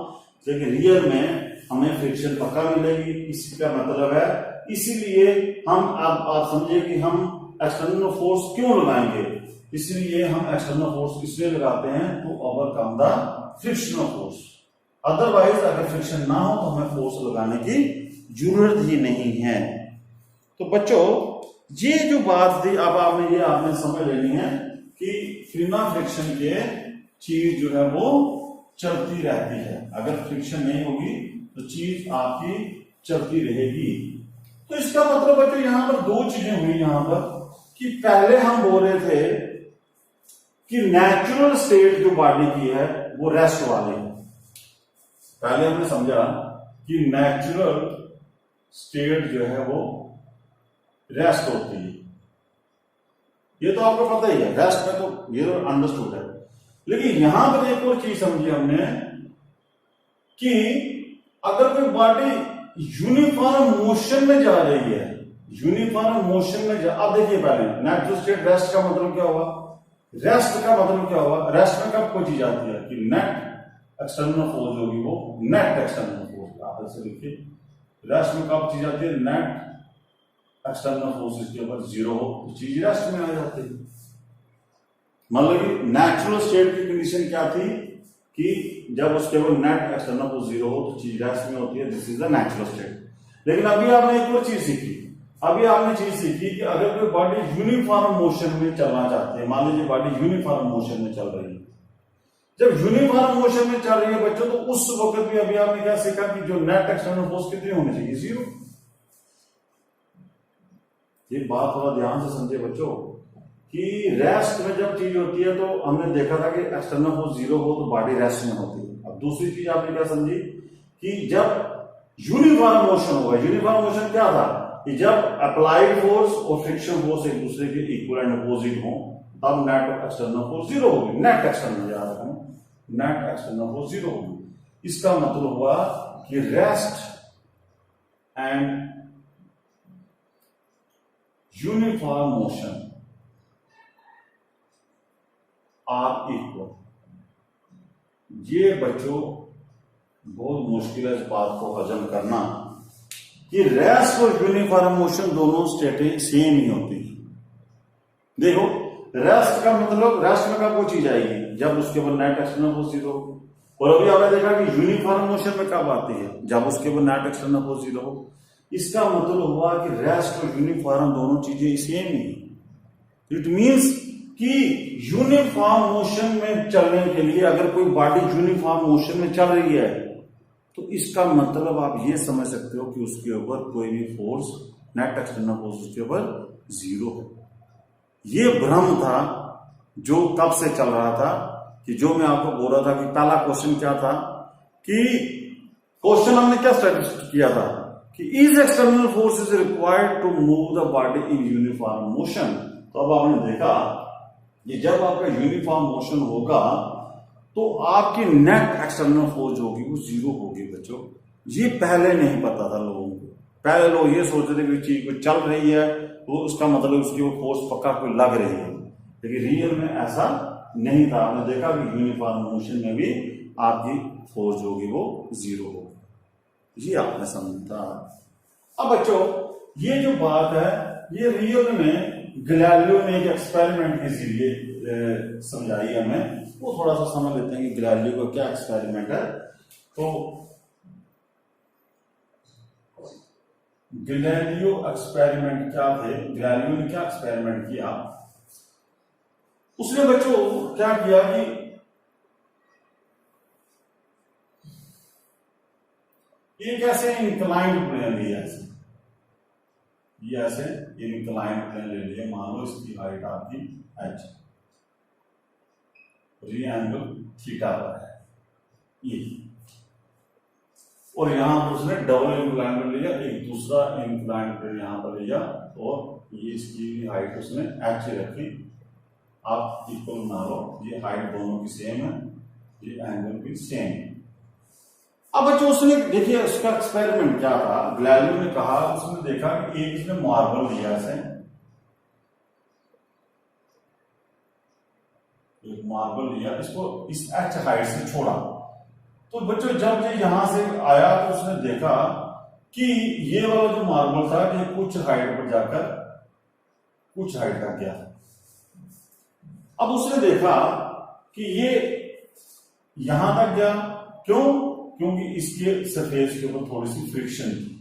लेकिन रियल में हमें फ्रिक्शन पक्का मिलेगी। इसका मतलब है इसीलिए हम, अब आप समझिए कि हम एक्सटर्नल फोर्स क्यों लगाएंगे? इसलिए हम एक्सटर्नल फोर्स इसलिए लगाते हैं to overcome the frictional force. Otherwise अगर फ्रिक्शन ना हो तो हमें फोर्स लगाने की जरूरत ही नहीं है। तो बच्चों ये जो बात थी, अब आपने समझ लेनी है कि बिना फ्रिक्शन के चीज जो है वो चलती रहती है। अगर फ्रिक्शन नहीं होगी तो चीज आपकी चलती रहेगी। तो इसका मतलब बच्चों यहां पर दो चीजें हुई यहां पर कि पहले हम बोल रहे थे कि नेचुरल स्टेट जो बॉडी की है वो रेस्ट वाली है। पहले हमने समझा कि नेचुरल स्टेट जो है वो रेस्ट होती है, ये तो आपको पता ही है, रेस्ट में तो ये अंडरस्टूड है। लेकिन यहां पर एक और चीज समझी हमने कि अगर कोई बॉडी यूनिफॉर्म मोशन में जा रही है, यूनिफॉर्म मोशन में अब देखिए पहले नेचुरल स्टेट रेस्ट का मतलब क्या हुआ? रेस्ट का मतलब क्या हुआ? रेस्ट में कब कोई चीज आती है कि नेट एक्सटर्नल फोर्स होगी, वो नेट एक्सटर्नल फोर्स। आप ऐसे लिखिए, रेस्ट में कब चीज आती है? नेट एक्सटर्नल फोर्सेस के ऊपर जीरो हो तो चीज रेस्ट में आ जाती है। मतलब कि नेचुरल स्टेट की कंडीशन क्या थी कि जब उसके ऊपर नेट एक्सटर्नल फोर्स जीरो हो तो चीज रेस्ट में होती है। This is the natural state. लेकिन अभी आपने एक और चीज सीखी, अभी आपने चीज सीखी कि अगर कोई बॉडी यूनिफॉर्म मोशन में चलना चाहती है, मान लीजिए बॉडी यूनिफॉर्म मोशन में चल रही है, जब यूनिफॉर्म मोशन में चल रही है बच्चों, तो उस वक्त भी अभी आपने क्या सीखा कि जो नेट एक्सटर्नल फोर्स कितनी होनी चाहिए? जीरो। ये बात थोड़ा ध्यान से समझे बच्चों कि रेस्ट में जब चीज होती है तो हमने देखा था कि एक्सटर्नल फोर्स जीरो हो तो बॉडी रेस्ट में होती है। अब दूसरी चीज आपने क्या समझी कि जब यूनिफॉर्म मोशन होगा, यूनिफॉर्म मोशन क्या था कि जब अप्लाइड फोर्स और फ्रिक्शन फोर्स एक दूसरे के इक्वल एंड अपोजिट हो तब नेट एक्सटर्नल फोर्स जीरो होगी। नेट एक्सटर्नल याद रखना, नेट एक्सटर्नल फोर्स जीरो होगी। इसका मतलब हुआ कि rest and uniform motion are equal. ये बच्चों बहुत मुश्किल है इस बात को हजम करना कि रेस्ट और यूनिफॉर्म मोशन दोनों स्टेटें सेम ही होती है। देखो रेस्ट का मतलब, रेस्ट में कब वो चीज आएगी? जब उसके ऊपर नेट एक्सटर्नल फोर्स जीरो हो। और अभी आपने देखा कि यूनिफॉर्म मोशन में कब आती है? जब उसके ऊपर नेट एक्सटर्नल फोर्स जीरो हो। इसका मतलब हुआ कि रेस्ट और यूनिफॉर्म दोनों चीजें सेम ही। इट मींस कि यूनिफॉर्म मोशन में चलने के लिए अगर कोई बॉडी यूनिफॉर्म मोशन में चल रही है तो इसका मतलब आप ये समझ सकते हो कि उसके ऊपर कोई भी फोर्स, नेट एक्सटर्नल फोर्स उसके ऊपर जीरो है। ये भ्रम था जो तब से चल रहा था कि जो मैं आपको बोल रहा था कि पहला क्वेश्चन क्या था कि क्वेश्चन हमने क्या स्टडी किया था कि is external force is required to move the body in uniform motion. तो अब आपने देखा ये जब आपका यूनिफॉर्म मोशन होगा तो आपकी नेट एक्सटर्नल फोर्स होगी वो जीरो होगी बच्चों। ये पहले नहीं पता था लोगों को। पहले लोग ये सोचते थे कि चीज कोई चल रही है तो उसका मतलब उसकी वो फोर्स पक्का कोई लग रही है, लेकिन रियल में ऐसा नहीं था, आपने देखा कि यूनिफॉर्म मोशन में भी आपकी फोर्स जो होगी वो 0 होगी। ये आपने समझा। अब बच्चों ये जो बात है ये रियल में गैलीलियो ने एक एक्सपेरिमेंट के जरिए समझाई हमें, वो थोड़ा सा समझ लेते हैं कि गैलीलियो का क्या एक्सपेरिमेंट है। तो गैलीलियो एक्सपेरिमेंट क्या थे, गैलीलियो ने क्या एक्सपेरिमेंट किया, उसने बच्चों क्या किया कि एक ऐसे इंक्लाइंड प्लेन लिया, ये ऐसे इंक्लाइंड प्लेन ले लिया, मान लो इसकी हाइट आपकी h और ये एंगल थीटा पर है ये, और यहां पर उसने डबल इंक्लाइंड प्लेन लिया, एक दूसरा इंक्लाइंड प्लेन यहां पर लिया और ये इसकी हाइट उसने h रखी। आप इक्वल बना लो, ये हाइट दोनों की सेम है, ये एंगल भी सेम है। अब बच्चों उसने देखिए उसका एक्सपेरिमेंट क्या था, गैलीलियो ने कहा, उसने देखा कि एक इसने मार्बल लिया ऐसे, एक मार्बल लिया, इसको इस h हाइट से छोड़ा, तो बच्चों जब ये यहां से आया तो उसने देखा कि ये वाला जो मार्बल था ये कुछ हाइट पर जाकर कुछ हाइट तक गया। अब उसने देखा कि ये यहां तक गया, क्यों? क्योंकि इसके सरफेस के ऊपर थोड़ी सी फ्रिक्शन थी,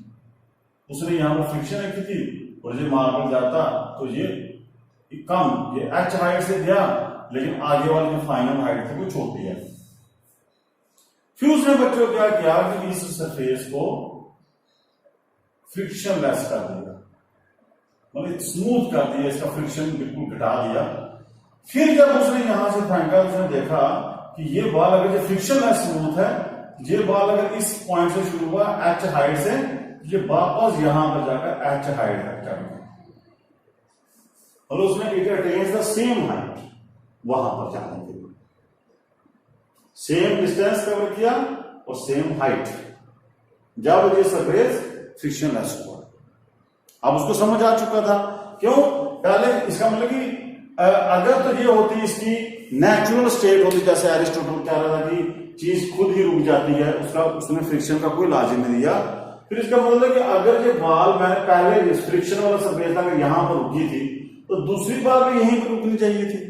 उसने यहां पर फ्रिक्शन रखी थी और ये मार्बल जाता तो ये कम, ये h हाइट से गया, लेकिन आगे वाली जो फाइनल हाइट थी वो छोटी है। फिर उसने बच्चों क्या किया कि इस सरफेस को फ्रिक्शन लेस कर दिया, मतलब स्मूथ कर दिया, इसका फ्रिक्शन बिल्कुल घटा दिया। फिर जब उसने यहां से फेंका, उसने देखा कि ये बॉल अगर जो फ्रिक्शन लेस स्मूथ है, ये बॉल अगर इस पॉइंट से शुरू हुआ h हाइट से, ये वापस यहां पर जाकर h हाइट तक चढ़ गया, और उसने it attains the same height, वहां पर जाने के लिए सेम डिस्टेंस कवर किया और सेम हाइट, जब ये सरफेस फ्रिक्शन लेस हुआ। अब उसको समझ आ चुका था, क्यों? पहले इसका मतलब कि अगर तो ये होती इसकी नेचुरल स्टेट होती, जैसे एरिस्टोटल कह रहा था कि चीज खुद ही रुक जाती है, उसका उसने फ्रिक्शन का कोई लाजिम नहीं दिया। फिर इसका मतलब कि अगर ये बॉल मैंने पहले फ्रिक्शन वाला सरफेस अगर यहां पर रुकी थी तो दूसरी बार भी यहीं पर रुकनी चाहिए थी।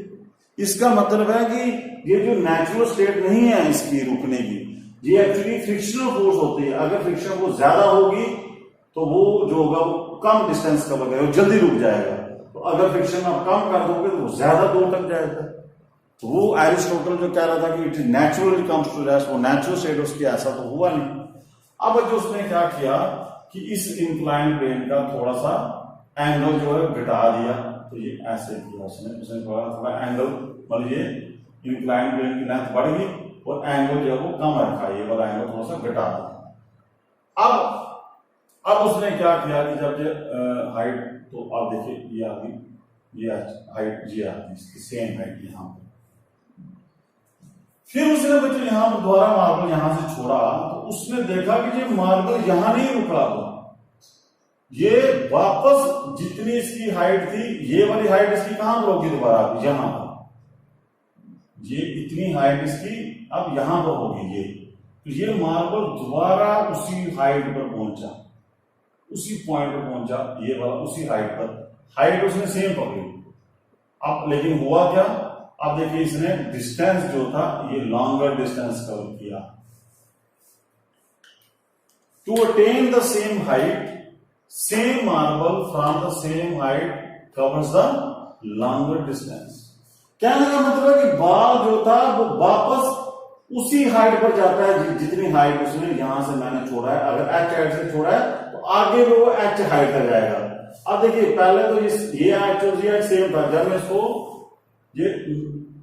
इसका मतलब है कि ये जो नेचुरल स्टेट नहीं है इसकी रुकने की, ये एक्चुअली फ्रिक्शनल फोर्स होती है। अगर फ्रिक्शन वो ज्यादा होगी तो वो जो होगा वो कम डिस्टेंस कवर करेगा, जल्दी रुक जाएगा। तो अगर फ्रिक्शन आप कम कर दोगे तो वो ज्यादा दूर तक जाएगा। तो वो एरिस्टोटल जो कह रहा था कि it is naturally comes to rest, वो नेचुरल स्टेट उसकी ऐसा तो हुआ नहीं। अब जो उसने क्या किया कि इस इंक्लाइन प्लेन का थोड़ा सा एंगल जो है घटा दिया, तो ये ऐसे किया उसने थोड़ा एंगल, मतलब ये इंक्लाइन प्लेन की लेंथ बढ़ गई और एंगल जो है वो कम रखा, ये वाला एंगल थोड़ा सा घटा दिया। अब उसने क्या किया कि जब ये हाइट, तो आप देखिए ये आ गई, ये हाइट ये आ गई, इसकी सेम हाइट यहां पर। फिर उसने बच्चे यहां पर दोबारा मार्बल यहां से छोड़ा, तो उसने देखा कि ये मार्बल यहां नहीं रुक रहा था, ये वापस जितनी इसकी हाइट थी, ये वाली हाइट इसकी कहां पर होगी दोबारा, यहां पर। ये इतनी हाइट इसकी अब यहां पर होगी ये, तो ये मार्बल दोबारा उसी हाइट पर पहुंचा, उसी पॉइंट पर पहुंचा, ये वाला उसी हाइट पर, हाइट उसने सेम पकड़ी। अब लेकिन हुआ क्या, अब देखिए इसने डिस्टेंस जो था ये लॉन्गर डिस्टेंस कवर किया। To attain the same height, same marble from the same height covers the longer distance. कहने का मतलब है कि बॉल जो था वो वापस उसी हाइट पर जाता है जितनी हाइट उसने यहां से मैंने छोड़ा है। अगर h हाइट से छोड़ा है तो आगे वो h हाइट तक जाएगा। अब देखिए पहले तो ये हाइट और ये हाइट सेम था, जब मैं इसको ये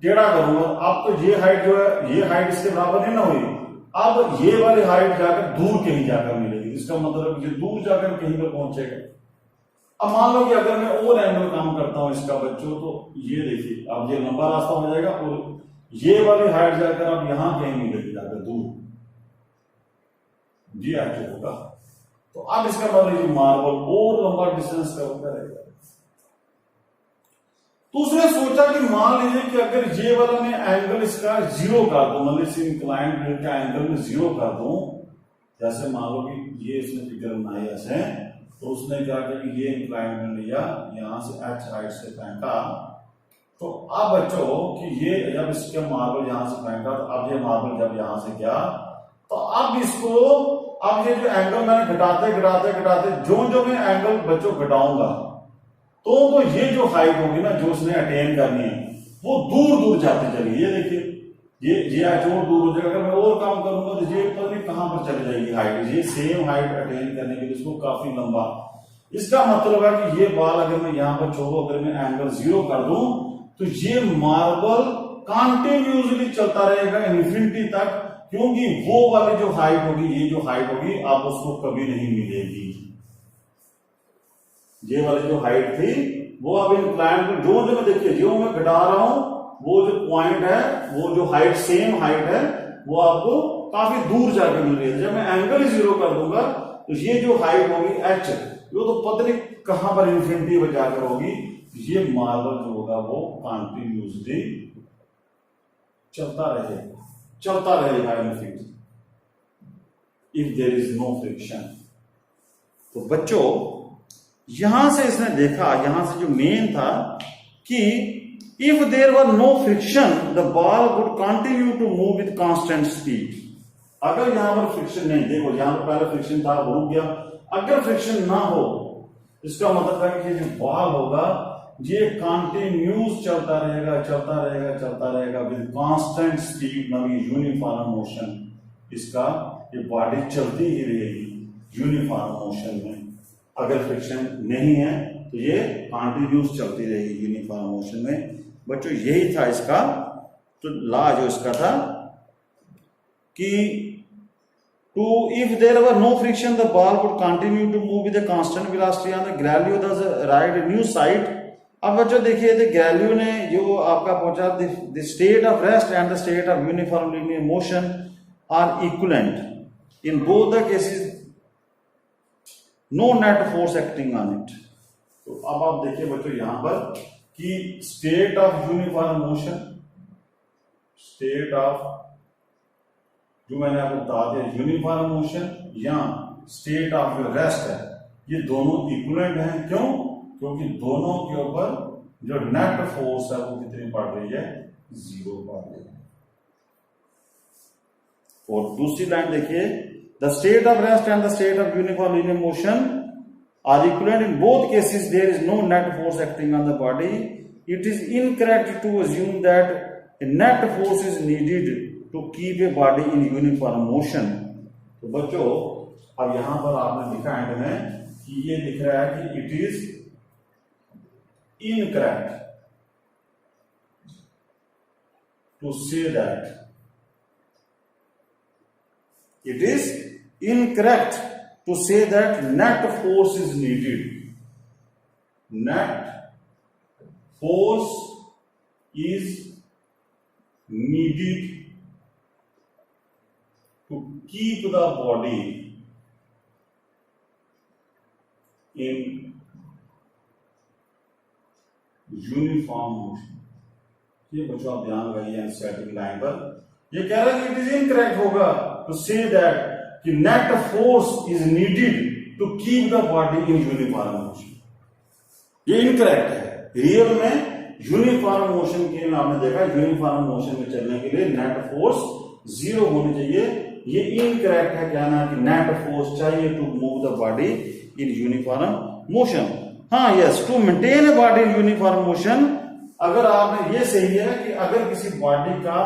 टेढ़ा करूंगा, अब तो ये हाइट जो है ये हाइट इसके बराबर नहीं ना हुई, अब ये वाली हाइट जाकर दूर कहीं जाकर मिलेगी। इसका मतलब ये दूर जाकर कहीं पर पहुंचेगा। अब मान लो कि अगर मैं और एंगल काम करता हूं इसका बच्चों, तो ये देखिए अब ये लंबा रास्ता हो जाएगा और ये वाली हाइट जाकर अब यहां कहीं मिलेगी जाकर दूर, ये एक्चुअल होगा। तो अब इसका मतलब ये मार्बल और लंबा डिस्टेंस कवर करेगा। तो उसने सोचा कि मान लीजिए कि अगर ये वाला मैं एंगल इसका 0 कर दूं, मतलब इस इंक्लाइंड प्लेन का एंगल में 0 कर दूं, जैसे मान लो कि ये इसने फिगर बनाई ऐसे, तो उसने क्या किया कि ये इंक्लाइंड प्लेन लिया, यहां से h हाइट से फेंका, तो अब बच्चों कि ये जब इसके मार्बल यहां से फेंका, तो अब ये मार्बल जब यहां से गया, तो अब इसको, अब ये जो एंगल मैंने घटाते घटाते घटाते जो मैं एंगल बच्चों घटाऊंगा, तो ये जो हाइट होगी ना जो उसने अटेन करनी है वो दूर दूर जाती चली। ये देखिए ये और दूर हो जाएगा। अगर मैं और काम करूंगा तो ये पता नहीं कहां पर चली जाएगी हाइट। ये सेम हाइट अटेन करने के लिए इसको काफी लंबा। इसका मतलब है कि ये बॉल अगर मैं यहां पर छोड़ू, अगर मैं एंगल 0 कर दूं तो ये मार्बल कंटिन्यूसली चलता रहेगा इन्फिनिटी तक, क्योंकि वो वाली जो हाइट होगी, ये जो हाइट होगी, आप उसको कभी नहीं मिलेगी। ये वाली जो हाइट थी वो अब इंक्लाइन पर जो मैं देखिए जो मैं घटा रहा हूं, वो जो पॉइंट है, वो जो हाइट सेम हाइट है, वो आपको काफी दूर जाकर मिल रही है। जब मैं एंगल 0 कर दूंगा तो ये जो हाइट होगी h, वो तो पता नहीं कहां पर इंफिनिटी पर जाकर होगी। ये मार्बल जो होगा वो कंटिन्यूसली चलता रहेगा infinity, if there is no friction. तो बच्चों यहां से इसने देखा, यहां से जो मेन था कि if there were no friction the ball would continue to move with constant speed. अगर यहां पर फ्रिक्शन नहीं, देखो यहां पर पहले फ्रिक्शन था, वो रुक गया। अगर फ्रिक्शन ना हो, इसका मतलब है कि ये जो बॉल होगा ये कंटिन्यूस चलता रहेगा विद कांस्टेंट स्पीड, मतलब यूनिफॉर्म मोशन। इसका ये बॉडी चलती ही रहेगी यूनिफॉर्म मोशन में। अगर फ्रिक्शन नहीं है तो ये कंटिन्यूस चलती रहेगी यूनिफॉर्म मोशन में। बच्चों यही था इसका तो लॉ जो इसका था कि to if there were no friction the ball would continue to move with a constant velocity on the Galileo the right new side. अब बच्चों देखिए द ग्रेल्यू ने जो आपका पहुंचा the state of rest and the state of uniform linear motion are equivalent in both the cases, no net force acting on it. तो अब आप देखिए बच्चों यहां पर कि state of uniform motion, state of जो मैंने आपको बता दिया यूनिफॉर्म मोशन या स्टेट ऑफ जो रेस्ट है, ये दोनों इक्विवेलेंट हैं। क्यों? क्योंकि दोनों के ऊपर जो नेट फोर्स है वो कितनी पड़ रही है, 0 पड़ रही है। और दूसरी लाइन देखिए, the state of rest and the state of uniform linear motion are equivalent in both cases. There is no net force acting on the body. It is incorrect to assume that a net force is needed to keep a body in uniform motion. तो बच्चों अब यहां पर आपने लिखा and में कि ये लिख रहा है कि it is incorrect to say that, it is incorrect to say that net force is needed. Net force is needed to keep the body in uniform motion. ये बच्चों आप ध्यान रखिए स्टैटिक लाइन पर ये कह रहा है कि इट इज इनकरेक्ट होगा टू से दैट कि net force is needed to keep the body in uniform motion. ये इनकरेक्ट है। रियल में यूनिफॉर्म मोशन के लिए आपने देखा यूनिफॉर्म मोशन में चलने के लिए नेट फोर्स 0 होनी चाहिए। ये इनकरेक्ट है कहना कि नेट फोर्स चाहिए to move the body in uniform motion. हाँ yes, to maintain a body in uniform motion. अगर आपने ये सही है कि अगर किसी बॉडी का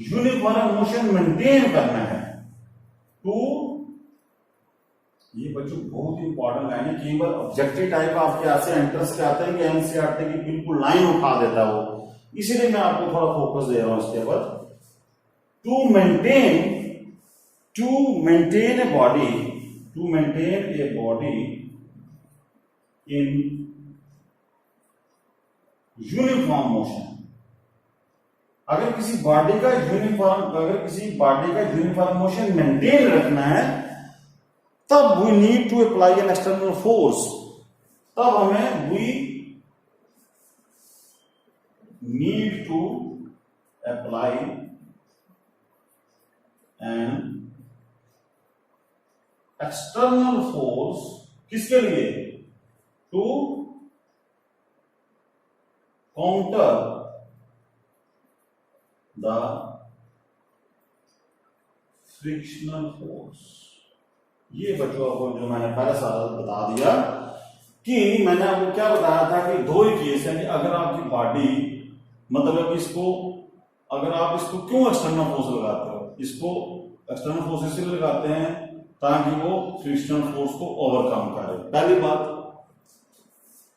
यूनिफॉर्म मोशन मेंटेन करना है तो ये बच्चों बहुत ही इंपॉर्टेंट लाइन है। कई बार ऑब्जेक्टिव टाइप आपके ऐसे एंट्रेंस के आते हैं कि एनसीईआरटी की बिल्कुल लाइन उठा देता है वो, इसीलिए मैं आपको थोड़ा फोकस दे रहा हूं इसके ऊपर। To maintain a body in uniform motion. अगर किसी बॉडी का यूनिफॉर्म मोशन मेंटेन रखना है तब we need to apply an external force. तब हमें need to apply an external force, किसके लिए? To counter the frictional force. ये बच्चों आपको जो मैंने पहले सारा बता दिया कि मैंने आपको क्या बताया था कि दो ही केस है कि अगर आपकी बॉडी, मतलब इसको, अगर आप इसको क्यों एक्सटर्नल फोर्स लगाते हो? इसको एक्सटर्नल फोर्स इसलिए लगाते हैं ताकि वो फ्रिक्शनल फोर्स को ओवरकम करे। पहली बात,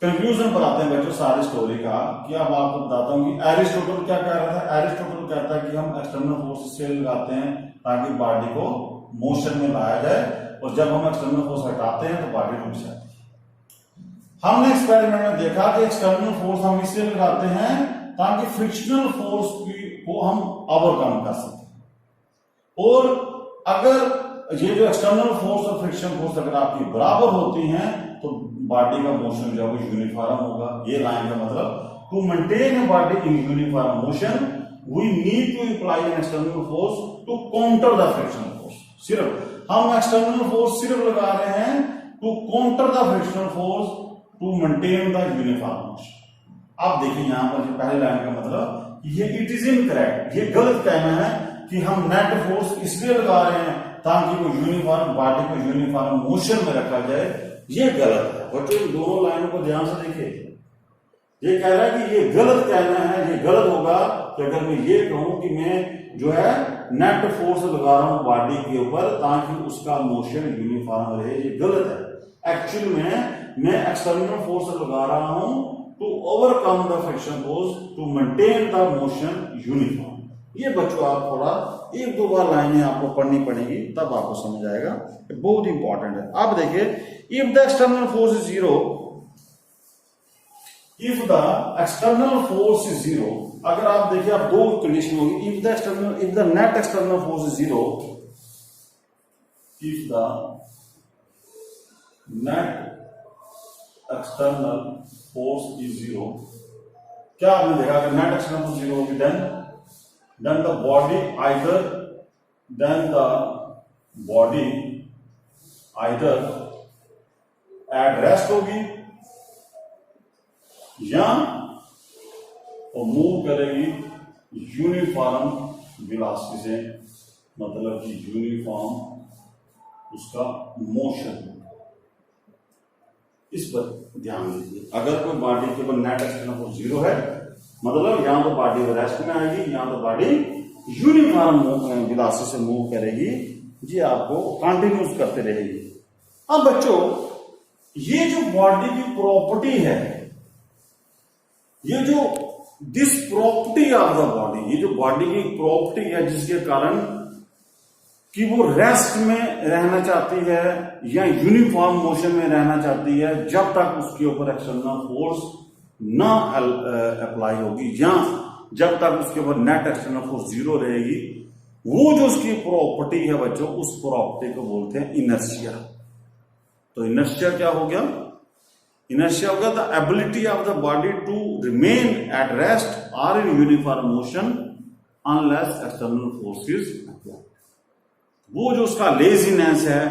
कंक्लूजन पर आते हैं बच्चों सारी स्टोरी का कि अब आपको बताता हूं कि एरिस्टोटल क्या कह रहा था। एरिस्टोटल कहता है कि हम एक्सटर्नल फोर्स इसलिए लगाते हैं ताकि बॉडी को मोशन में लाया जाए, और जब हम एक्सटर्नल फोर्स हटाते हैं तो बॉडी रुक जाती है। हमने एक्सपेरिमेंट में देखा कि एक्सटर्नल फोर्स हम इसलिए लगाते हैं ताकि फ्रिक्शनल फोर्स को हम ओवरकम कर सकें। और अगर ये जो एक्सटर्नल फोर्स और फ्रिक्शन फोर्स अगर आपकी बराबर होती हैं तो बॉडी का मोशन जो है वो यूनिफॉर्म होगा। ये लाइन का मतलब, to maintain a body in uniform motion we need to apply an external force to counter the frictional force. सिर्फ हम एक्सटर्नल फोर्स सिर्फ लगा रहे हैं to counter the frictional force to maintain the uniform motion. आप देखिए यहां पर जो पहले लाइन का मतलब, ये इट इज इनकरेक्ट, ये गलत कहना है कि हम नेट फोर्स इसलिए लगा रहे हैं ताकि वो यूनिफॉर्म बॉडी को यूनिफॉर्म मोशन में रखा जाए। ये गलत है बच्चों, इन दोनों लाइनों को ध्यान से देखिए। ये कह रहा है कि ये गलत कहना है, ये गलत होगा कि अगर मैं ये कहूं कि मैं जो है नेट फोर्स लगा रहा हूं बॉडी के ऊपर ताकि उसका मोशन यूनिफॉर्म रहे। ये गलत है। एक्चुअल में मैं एक्सटर्नल फोर्स लगा रहा हूं to overcome the friction force to maintain the motion uniform. ये बच्चों आप थोड़ा एक दो बार लाइनें आपको पढ़नी पड़ेगी तब आपको समझ आएगा, बहुत इंपॉर्टेंट है। आप देखिए, if the external force is zero, if the external force is zero, अगर आप देखिए आप दो कंडीशन होगी, if the net external force is zero, if the net external force is zero, क्या आपने देखा अगर नेट एक्सटर्नल फोर्स जीरो होगी then the body either at rest होगी या वो मूव करेगी यूनिफॉर्म वेलोसिटी से, मतलब कि यूनिफॉर्म उसका मोशन। इस पर ध्यान दीजिए। अगर कोई बॉडी के ऊपर नेट एक्सटर्नल फोर्स जीरो है, मतलब यहां तो बॉडी रेस्ट में आएगी, यहां तो बॉडी यूनिफॉर्म वेलोसिटी से मूव करेगी, जी आपको कंटिन्यूस करते रहेगी। अब बच्चों, ये जो बॉडी की प्रॉपर्टी है, ये जो this property of the body, ये जो बॉडी की प्रॉपर्टी है जिसके कारण कि वो रेस्ट में रहना चाहती है या यूनिफॉर्म मोशन में रहना चाहती है, जब तक उसके ऊपर एक्सटर्नल फोर्स ना अप्लाई होगी या जब तक उसके ऊपर नेट एक्सटर्नल फोर्स जीरो रहेगी, वो जो उसकी प्रॉपर्टी है बच्चों, उस प्रॉपर्टी को बोलते हैं इनर्शिया। तो इनर्शिया क्या हो गया? इनर्शिया हो गया the ability of the body to remain at rest और in uniform motion unless external force is applied. वो जो उसका लेजीनेस है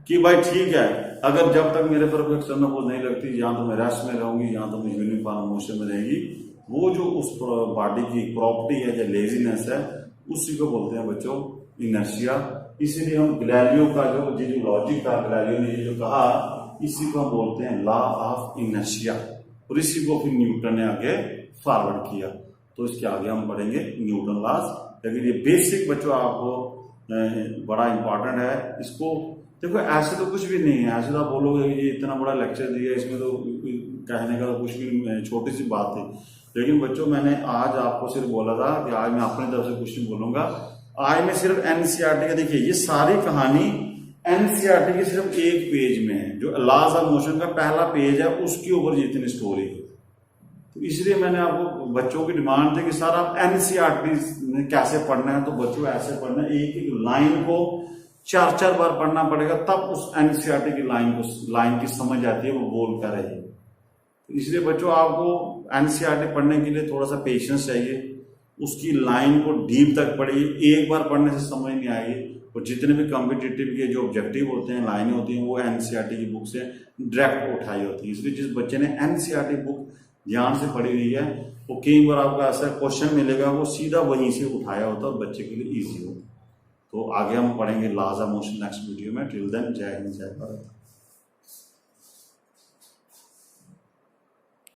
कि भाई ठीक है, अगर जब तक मेरे पर कोई एक्सटर्नल फोर्स नहीं लगती, या तो मैं रेस्ट में रहूंगी या तो मैं यूनिफॉर्म मोशन में रहेगी, वो जो उस बॉडी की प्रॉपर्टी है, जो लेजीनेस है, उसी को बोलते हैं बच्चों इनर्शिया। इसीलिए हम गैलीलियो का जो लॉजिक था, गैलीलियो ने ये जो कहा, इसी को हम बोलते हैं लॉ ऑफ इनर्शिया, और इसी को फिर न्यूटन ने आगे फॉरवर्ड किया। तो इसके आगे हम पढ़ेंगे न्यूटन लॉज। लेकिन ये बेसिक बच्चों आपको बड़ा इंपॉर्टेंट है। इसको देखो, ऐसे तो कुछ भी नहीं है, ऐसे तो आप बोलोगे ये इतना बड़ा लेक्चर दिया, इसमें तो कहने का तो कुछ भी छोटी सी बात थी। लेकिन बच्चों, मैंने आज आपको सिर्फ बोला था कि आज मैं अपनी तरफ से कुछ नहीं बोलूंगा। आज मैं सिर्फ एनसीईआरटी का, देखिए ये सारी कहानी एनसीईआरटी के सिर्फ एक पेज में है, जो लॉज ऑफ मोशन का पहला पेज है, उसके ऊपर जितनी स्टोरी है। तो इसलिए मैंने आपको, बच्चों की डिमांड थी कि सर आप एनसीईआरटी में कैसे पढ़ना है, तो बच्चों ऐसे पढ़ना है, एक एक लाइन को 4-4 बार पढ़ना पड़ेगा, तब उस एनसीईआरटी की लाइन की समझ आती है, वो बोल कर रही है। इसलिए बच्चों आपको एनसीईआरटी पढ़ने के लिए थोड़ा सा पेशेंस चाहिए, उसकी लाइन को डीप तक पढ़िए। एक बार पढ़ने से समझ नहीं आएगी। और जितने भी कॉम्पिटिटिव के जो ऑब्जेक्टिव होते हैं, लाइनें होती हैं, वो एनसीईआरटी की बुक से डायरेक्ट उठाई होती है। इसलिए जिस बच्चे ने एनसीईआरटी बुक ध्यान से पढ़ी हुई है, वो कई बार आपका ऐसा क्वेश्चन मिलेगा वो सीधा वहीं से उठाया होता है और बच्चे के लिए ईजी हो। तो आगे हम पढ़ेंगे laws of motion next video में। टिल देन जय हिंद जय भारत।